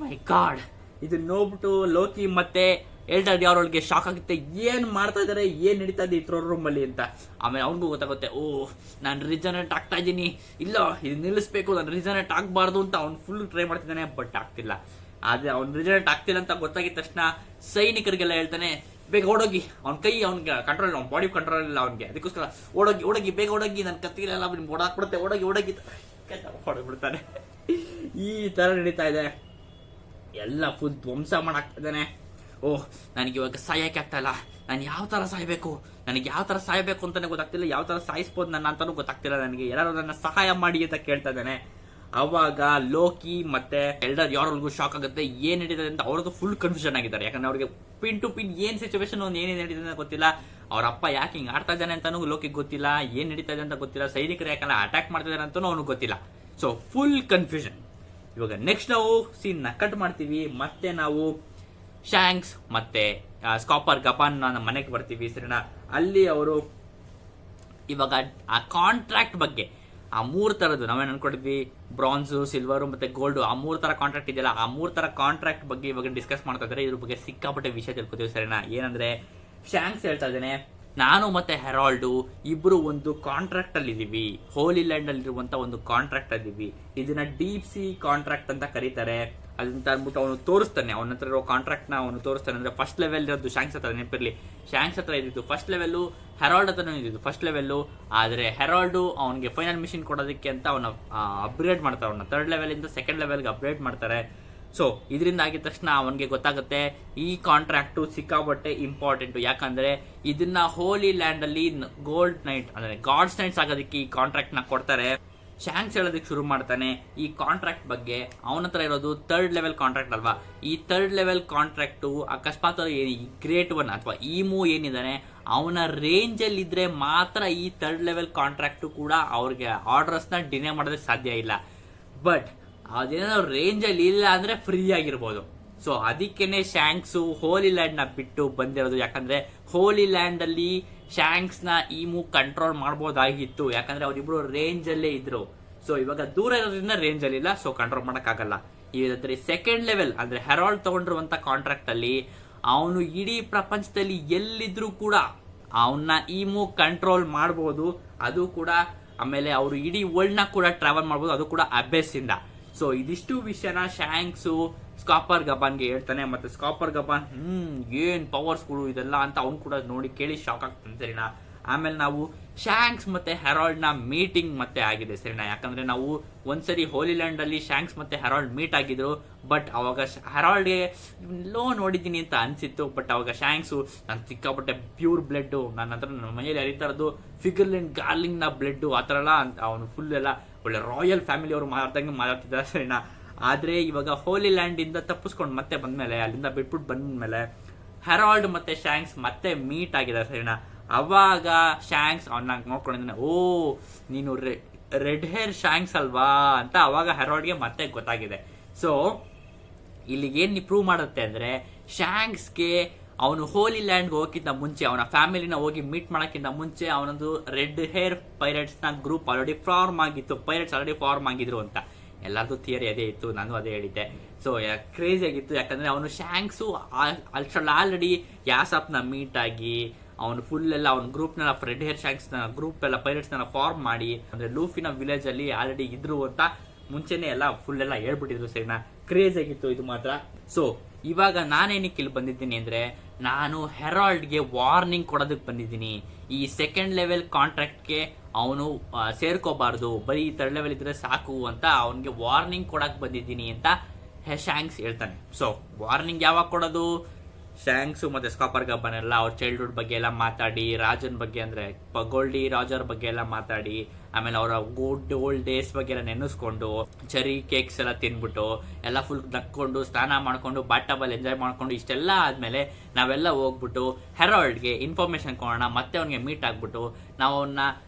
ಮೈ ಗಾಡ್, ಇದು ನೋಡ್ಬಿಟ್ಟು ಲೋಕಿ ಮತ್ತೆ ಎಲ್ಡರ್ ಯಾರೊಳಗೆ ಶಾಕ್ ಆಗುತ್ತೆ, ಏನ್ ಮಾಡ್ತಾ ಇದಾರೆ, ಏನ್ ನಡೀತಾ ಇದೆ ಇಟ್ರೋ ರೂಮ್ ಅಲ್ಲಿ ಅಂತ. ಆಮೇಲೆ ಅವ್ನಿಗೂ ಗೊತ್ತಾಗುತ್ತೆ, ಓ ನಾನು ರಿಜನರೇಟ್ ಆಗ್ತಾ ಇದ್ದೀನಿ, ಇಲ್ಲ ಇದು ನಿಲ್ಲಿಸ್ಬೇಕು, ನಾನು ರಿಜನರೇಟ್ ಆಗ್ಬಾರ್ದು ಅಂತ ಅವ್ನು ಫುಲ್ ಟ್ರೈ ಮಾಡ್ತಿದ್ದಾನೆ, ಬಟ್ ಆಗ್ತಿಲ್ಲ. ಆದ್ರೆ ಅವ್ನು ರಿಜನರೇಟ್ ಆಗ್ತಿಲ್ಲ ಅಂತ ಗೊತ್ತಾಗಿದ ತಕ್ಷಣ ಸೈನಿಕರಿಗೆಲ್ಲ ಹೇಳ್ತಾನೆ, ಬೇಗ ಓಡೋಗಿ, ಅವ್ನ ಕೈ ಅವ್ನಿಗೆ ಕಂಟ್ರೋಲ್, ಅವ್ನ ಬಾಡಿ ಕಂಟ್ರೋಲ್ ಇಲ್ಲ ಅವ್ನಿಗೆ, ಅದಕ್ಕೋಸ್ಕರ ಓಡೋಗಿ ಬೇಗ ಓಡೋಗಿ, ನನ್ನ ಕತ್ತಿಗೆಲ್ಲ ನಿಮ್ಗೆ ಓಡಾಕ್ಬಿಡುತ್ತೆ, ಓಡೋಗಿ ಹೊಡೆದ್ಬಿಡ್ತಾನೆ. ಈ ತರ ನಡೀತಾ ಇದೆ, ಎಲ್ಲ ಫುಲ್ ಧ್ವಂಸ ಮಾಡಾಕ್ತಿದ್ದಾನೆ. ಓಹ್ ನನಗೆ ಇವಾಗ ಸಾಯಕ್ಕೆ ಆಗ್ತಾ ಇಲ್ಲ, ನಾನು ಯಾವ ತರ ಸಾಯ್ಬೇಕು, ನನಗೆ ಯಾವ ತರ ಸಾಯ್ಬೇಕು ಅಂತಾನೆ ಗೊತ್ತಾಗ್ತಿಲ್ಲ, ಯಾವ ತರ ಸಾಯಿಸ್ಬೋದು ನನ್ನ ಅಂತಾನು ಗೊತ್ತಾಗ್ತಿಲ್ಲ ನನಗೆ, ಯಾರು ನನ್ನ ಸಹಾಯ ಮಾಡಿ ಅಂತ ಕೇಳ್ತಾ ಇದ್ದಾನೆ. ಅವಾಗ ಲೋಕಿ ಮತ್ತೆ ಎಲ್ಡರ್ ಯಾರೊಳಗೂ ಶಾಕ್ ಆಗುತ್ತೆ, ಏನ್ ನಡೀತದೆ ಅಂತ. ಅವ್ರದ್ದು ಫುಲ್ ಕನ್ಫ್ಯೂಷನ್ ಆಗಿದ್ದಾರೆ, ಯಾಕಂದ್ರೆ ಅವ್ರಿಗೆ ಪಿನ್ ಟು ಪಿನ್ ಏನ್ ಸಿಚುವೇಶನ್ ಏನೇನ್ ನಡೀತದೆ ಅಂತ ಗೊತ್ತಿಲ್ಲ. ಅವ್ರ ಅಪ್ಪ ಯಾಕೆ ಹಿಂಗ್ ಆಡ್ತಾ ಇದ್ದಾನೆ ಅಂತಾನು ಲೋಕಿಗೆ ಗೊತ್ತಿಲ್ಲ, ಏನ್ ನಡೀತಾ ಇದೆ ಅಂತ ಗೊತ್ತಿಲ್ಲ, ಸೈನಿಕರು ಯಾಕಂದ್ರೆ ಅಟ್ಯಾಕ್ ಮಾಡ್ತಾ ಇದಾರೆ ಅಂತಾನು ಅವ್ನಿಗೆ ಗೊತ್ತಿಲ್ಲ. So full confusion. ಇವಾಗ ನೆಕ್ಸ್ಟ್ ನಾವು ಸೀನ್ ನ ಕಟ್ ಮಾಡ್ತೀವಿ, ಮತ್ತೆ ನಾವು ಶಾಂಕ್ಸ್ ಮತ್ತೆ ಸ್ಕಾಪರ್ ಗಪಾನ್ ಮನೆಗೆ ಬರ್ತೀವಿ ಸರಿನಾ. ಅಲ್ಲಿ ಅವರು ಇವಾಗ ಆ ಕಾಂಟ್ರಾಕ್ಟ್ ಬಗ್ಗೆ, ಆ 3 ತರದ್ದು ನಾವೇನ್ ಅನ್ಕೊಂಡಿದ್ವಿ, ಬ್ರಾನ್ಸು, ಸಿಲ್ವರು ಮತ್ತೆ ಗೋಲ್ಡ್, ಆ 3 ತರ ಕಾಂಟ್ರಾಕ್ಟ್ ಇದೆಯಲ್ಲ, ಆ 3 ತರ ಕಾಂಟ್ರಾಕ್ಟ್ ಬಗ್ಗೆ ಇವಾಗ ಡಿಸ್ಕಸ್ ಮಾಡ್ತಾ ಇದ್ದಾರೆ. ಇದ್ರ ಬಗ್ಗೆ ಸಿಕ್ಕಾಪಟ್ಟೆ ವಿಷಯ ತಿಳ್ಕೊತೀವಿ ಸರಿನಾ. ಏನಂದ್ರೆ ಶಾಂಕ್ಸ್ ಹೇಳ್ತಾ ಇದ್ದಾನೆ, ನಾನು ಮತ್ತೆ ಹೆರಾಲ್ಡು ಇಬ್ರು ಒಂದು ಕಾಂಟ್ರಾಕ್ಟ್ ಅಲ್ಲಿ ಇದೀವಿ, ಹೋಲಿ ಲ್ಯಾಂಡ್ ಅಲ್ಲಿ ಇರುವಂತ ಒಂದು ಕಾಂಟ್ರಾಕ್ಟ್ ಅಲ್ಲಿ, ಇದನ್ನ ಡೀಪ್ ಸಿ ಕಾಂಟ್ರಾಕ್ಟ್ ಅಂತ ಕರೀತಾರೆ. ಅದಂತ ಅಂದ್ಬಿಟ್ಟು ಅವನು ತೋರಿಸ್ತಾನೆ, ಅವನ ಹತ್ರ ಇರೋ ಕಾಂಟ್ರಾಕ್ಟ್ ನ ಅವನು ತೋರಿಸ್ತಾನೆ. ಅಂದ್ರೆ ಫಸ್ಟ್ ಲೆವೆಲ್ ಇರೋದು ಶಾಂಕ್ಸ್ ಹತ್ರ, ನೆನಪಿರ್ಲಿ ಶಾಂಕ್ಸ್ ಹತ್ರ ಇದ್ದಿದ್ದು ಫಸ್ಟ್ ಲೆವೆಲ್, ಹೆರಾಲ್ಡ್ ಹತ್ರ ಇದ್ದಿದ್ದು ಫಸ್ಟ್ ಲೆವೆಲ್. ಆದ್ರೆ ಹೆರಾಲ್ಡು ಅವನಿಗೆ ಫೈನಲ್ ಮಿಷನ್ ಕೊಡೋದಕ್ಕೆ ಅಂತ ಅವನ ಅಪ್ಗ್ರೇಡ್ ಮಾಡ್ತಾರೆ, ಅವನ 3rd ಲೆವೆಲ್ ಇಂದ 2nd ಲೆವೆಲ್ಗೆ ಅಪ್ಗ್ರೇಡ್ ಮಾಡ್ತಾರೆ. ಸೊ ಇದರಿಂದ ಆಗಿದ ತಕ್ಷಣ ಅವನಿಗೆ ಗೊತ್ತಾಗುತ್ತೆ ಈ ಕಾಂಟ್ರಾಕ್ಟ್ ಸಿಕ್ಕಾಬಟ್ಟೆ ಇಂಪಾರ್ಟೆಂಟ್, ಯಾಕಂದ್ರೆ ಇದನ್ನ ಹೋಲಿ ಲ್ಯಾಂಡ್ ಅಲ್ಲಿ ಗೋಲ್ಡ್ ನೈಟ್ ಅಂದ್ರೆ ಗಾಡ್ಸ್ ನೈಟ್ಸ್ ಆಗೋದಕ್ಕೆ ಈ ಕಾಂಟ್ರಾಕ್ಟ್ ನ ಕೊಡ್ತಾರೆ. ಶಾಂಕ್ಸ್ ಹೇಳೋದಕ್ಕೆ ಶುರು ಮಾಡ್ತಾನೆ ಈ ಕಾಂಟ್ರಾಕ್ಟ್ ಬಗ್ಗೆ. ಅವನ ಹತ್ರ ಇರೋದು 3rd ಲೆವೆಲ್ ಕಾಂಟ್ರಾಕ್ಟ್ ಅಲ್ವಾ, ಈ 3rd ಲೆವೆಲ್ ಕಾಂಟ್ರಾಕ್ಟ್ ಅಕಸ್ಮಾತ್ ಈ ಗ್ರೇಟ್ ಒನ್ ಅಥವಾ ಈಮೂ ಏನಿದಾನೆ ಅವನ ರೇಂಜ್ ಅಲ್ಲಿ ಇದ್ರೆ ಮಾತ್ರ ಈ 3rd ಲೆವೆಲ್ ಕಾಂಟ್ರಾಕ್ಟ್ ಕೂಡ ಅವ್ರಿಗೆ ಆರ್ಡರ್ಸ್ ನ ಡಿನೇ ಮಾಡೋದಕ್ಕೆ ಸಾಧ್ಯ ಇಲ್ಲ. ಬಟ್ ಅದೇನೋ ರೇಂಜ್ ಅಲ್ಲಿ ಇಲ್ಲ ಅಂದ್ರೆ ಫ್ರೀ ಆಗಿರ್ಬೋದು. ಸೊ ಅದಕ್ಕೇನೆ ಶಾಂಕ್ಸ್ ಹೋಲಿ ಲ್ಯಾಂಡ್ ನ ಬಿಟ್ಟು ಬಂದಿರೋದು, ಯಾಕಂದ್ರೆ ಹೋಲಿ ಲ್ಯಾಂಡ್ ಅಲ್ಲಿ ಶಾಂಕ್ಸ್ ನ ಈಮು ಕಂಟ್ರೋಲ್ ಮಾಡಬಹುದಾಗಿತ್ತು, ಯಾಕಂದ್ರೆ ಅವ್ರಿಬ್ರು ರೇಂಜ್ ಅಲ್ಲೇ ಇದ್ರು. ಸೊ ಇವಾಗ ದೂರ ಇರೋದ್ರಿಂದ ರೇಂಜ್ ಅಲ್ಲಿ ಇಲ್ಲ, ಸೊ ಕಂಟ್ರೋಲ್ ಮಾಡಕ್ ಆಗಲ್ಲ. ಇದ್ರೆ 2nd ಲೆವೆಲ್ ಅಂದ್ರೆ ಹೆರಾಲ್ಡ್ ತಗೊಂಡಿರುವಂತ ಕಾಂಟ್ರಾಕ್ಟ್ ಅಲ್ಲಿ ಅವನು ಇಡೀ ಪ್ರಪಂಚದಲ್ಲಿ ಎಲ್ಲಿದ್ರು ಕೂಡ ಅವನ್ನ ಈಮು ಕಂಟ್ರೋಲ್ ಮಾಡಬಹುದು, ಅದು ಕೂಡ. ಆಮೇಲೆ ಅವರು ಇಡೀ ವರ್ಲ್ಡ್ ನ ಕೂಡ ಟ್ರಾವೆಲ್ ಮಾಡಬಹುದು, ಅದು ಕೂಡ ಅಬೆಸ್ ಇಂದ. ಸೊ ಇದಿಷ್ಟು ವಿಷಯನ ಶಾಂಕ್ಸು ಸ್ಕಾಪರ್ ಗಬಾನ್ಗೆ ಹೇಳ್ತಾನೆ. ಮತ್ತೆ ಸ್ಕಾಪರ್ ಗಬಾನ್ ಏನ್ ಪವರ್ಸ್ಗಳು ಇದೆಲ್ಲ ಅಂತ ಅವ್ನು ಕೂಡ ನೋಡಿ ಕೇಳಿ ಶಾಕ್ ಆಗ್ತಾನೆ ಸರಿನಾ. ಆಮೇಲೆ ನಾವು ಶಾಂಕ್ಸ್ ಮತ್ತೆ ಹೆರಾಲ್ಡ್ ನ ಮೀಟಿಂಗ್ ಮತ್ತೆ ಆಗಿದೆ ಸರಿನಾ, ಯಾಕಂದ್ರೆ ನಾವು ಒಂದ್ಸರಿ ಹೋಲಿ ಲ್ಯಾಂಡ್ ಅಲ್ಲಿ ಶಾಂಕ್ಸ್ ಮತ್ತೆ ಹೆರಾಲ್ಡ್ ಮೀಟ್ ಆಗಿದ್ರು. ಬಟ್ ಅವಾಗ ಹೆರಾಲ್ಡ್ಗೆ ಲೋ ನೋಡಿದ್ದೀನಿ ಅಂತ ಅನ್ಸಿತ್ತು, ಬಟ್ ಅವಾಗ ಶಾಂಕ್ಸು ನಾನು ಸಿಕ್ಕಾಪಟ್ಟೆ ಪ್ಯೂರ್ ಬ್ಲಡ್, ನನ್ನ ಹತ್ರ ನನ್ನ ಮನೆಯಲ್ಲಿ ಹರಿತಾ ಇರೋದು ಫಿಗರ್ಲಿನ್ ಗಾರ್ಲಿಂಗ್ ನ ಬ್ಲಡ್ ಆ ಥರ ಎಲ್ಲ ಅವನು ಫುಲ್ ಎಲ್ಲ ಒಳ್ಳೆ ರಾಯಲ್ ಫ್ಯಾಮಿಲಿ ಅವರು ಮಾತಾಡ್ತಿದ್ದಾರೆ ಸರಿನಾ. ಆದ್ರೆ ಇವಾಗ ಹೋಲಿ ಲ್ಯಾಂಡ್ ಇಂದ ತಪ್ಪಿಸ್ಕೊಂಡು ಮತ್ತೆ ಬಂದ್ಮೇಲೆ, ಅಲ್ಲಿಂದ ಬಿಟ್ಬಿಟ್ಟು ಬಂದ್ಮೇಲೆ ಹೆರಾಲ್ಡ್ ಮತ್ತೆ ಶಾಂಕ್ಸ್ ಮತ್ತೆ ಮೀಟ್ ಆಗಿದ್ದಾರೆ ಸರಿನಾ. ಅವಾಗ ಶಾಂಕ್ಸ್ ಅವನ್ನ ನೋಡ್ಕೊಂಡಿದ್ದಾನೆ, ಓ ನೀನು ರೆಡ್ ಹೇರ್ ಶಾಂಕ್ಸ್ ಅಲ್ವಾ ಅಂತ ಅವಾಗ ಹೆರಾಲ್ಡ್ಗೆ ಮತ್ತೆ ಗೊತ್ತಾಗಿದೆ. ಸೊ ಇಲ್ಲಿಗೆ ಏನ್ ಪ್ರೂವ್ ಮಾಡುತ್ತೆ ಅಂದ್ರೆ ಶಾಂಕ್ಸ್ಗೆ ಅವನು ಹೋಲಿ ಲ್ಯಾಂಡ್ ಹೋಗಕ್ಕಿಂತ ಮುಂಚೆ, ಅವನ ಫ್ಯಾಮಿಲಿನ ಹೋಗಿ ಮೀಟ್ ಮಾಡಕ್ಕಿಂತ ಮುಂಚೆ ಅವನೊಂದು ರೆಡ್ ಹೇರ್ ಪೈರೇಟ್ಸ್ ನ ಗ್ರೂಪ್ ಆಲ್ರೆಡಿ ಫಾರ್ಮ್ ಆಗಿತ್ತು, ಪೈರೇಟ್ಸ್ ಆಲ್ರೆಡಿ ಫಾರ್ಮ್ ಆಗಿದ್ರು ಅಂತ ಎಲ್ಲಾರ್ದು ಥಿಯರಿ ಅದೇ ಇತ್ತು, ನಾನು ಅದೇ ಹೇಳಿದ್ದೆ. ಸೊ ಕ್ರೇಜಿ ಆಗಿತ್ತು, ಯಾಕಂದ್ರೆ ಅವನು ಶಾಂಕ್ಸು ಆಲ್ರೆಡಿ ಯಾಸಪ್ ನ ಮೀಟ್ ಆಗಿ ಅವನು ಫುಲ್ ಎಲ್ಲ ಅವನ ಗ್ರೂಪ್ ನ ರೆಡ್ ಹೇರ್ ಶಾಂಕ್ಸ್ ನ ಗ್ರೂಪ್ ಎಲ್ಲ ಪೈರೇಟ್ಸ್ ನ ಫಾರ್ಮ್ ಮಾಡಿ, ಅಂದ್ರೆ ಲೂಫಿನ ವಿಲೇಜ್ ಅಲ್ಲಿ ಆಲ್ರೆಡಿ ಇದ್ರು ಅಂತ ಮುಂಚೆನೆ ಎಲ್ಲ ಫುಲ್ ಎಲ್ಲ ಹೇಳ್ಬಿಟ್ಟಿದ್ರು ಸರಿನಾ. ಕ್ರೇಜ್ ಆಗಿತ್ತು ಇದು ಮಾತ್ರ. ಸೊ ಇವಾಗ ನಾನೇನಕ್ಕೆ ಇಲ್ಲಿ ಬಂದಿದ್ದೀನಿ ಅಂದ್ರೆ, ನಾನು ಹೆರಾಲ್ಡ್ಗೆ ವಾರ್ನಿಂಗ್ ಕೊಡೋದಕ್ಕೆ ಬಂದಿದ್ದೀನಿ. ಈ 2nd ಲೆವೆಲ್ ಕಾಂಟ್ರಾಕ್ಟ್ಗೆ ಅವನು ಸೇರ್ಕೋಬಾರ್ದು, ಬರೀ 3rd ಲೆವೆಲ್ ಇದ್ರೆ ಸಾಕು ಅಂತ ಅವನಿಗೆ ವಾರ್ನಿಂಗ್ ಕೊಡಕ್ ಬಂದಿದ್ದೀನಿ ಅಂತ ಶಾಂಕ್ಸ್ ಹೇಳ್ತಾನೆ. ಸೊ ವಾರ್ನಿಂಗ್ ಯಾವಾಗ ಕೊಡೋದು, ಶಾಂಕ್ಸ್ ಮತ್ತೆ ಸ್ಕಾಪರ್ ಗಬ್ಬನ್ ಎಲ್ಲ ಅವ್ರ ಚೈಲ್ಡ್ಹುಡ್ ಬಗ್ಗೆ ಎಲ್ಲ ಮಾತಾಡಿ, ರಾಜನ್ ಬಗ್ಗೆ ಅಂದ್ರೆ ಗೋಲ್ಡಿ ರಾಜರ್ ಬಗ್ಗೆ ಎಲ್ಲ ಮಾತಾಡಿ, ಆಮೇಲೆ ಅವರ ಗುಡ್ ಓಲ್ಡ್ ಡೇಸ್ ಬಗ್ಗೆ ಎಲ್ಲ ನೆನೆಸ್ಕೊಂಡು, ಚೆರಿ ಕೇಕ್ಸ್ ಎಲ್ಲ ತಿನ್ಬಿಟ್ಟು ಎಲ್ಲ ಫುಲ್ ನಕ್ಕೊಂಡು ಸ್ನಾನ ಮಾಡ್ಕೊಂಡು ಬಾಟಬಲ್ ಎಂಜಾಯ್ ಮಾಡ್ಕೊಂಡು ಇಷ್ಟೆಲ್ಲ ಆದ್ಮೇಲೆ ನಾವೆಲ್ಲ ಹೋಗ್ಬಿಟ್ಟು ಹೆರಾಲ್ಡ್ಗೆ ಇನ್ಫಾರ್ಮೇಶನ್ ಕೊಡೋಣ, ಮತ್ತೆ ಅವ್ನಿಗೆ ಮೀಟ್ ಆಗ್ಬಿಟ್ಟು ನಾವು ಅವನ್ನ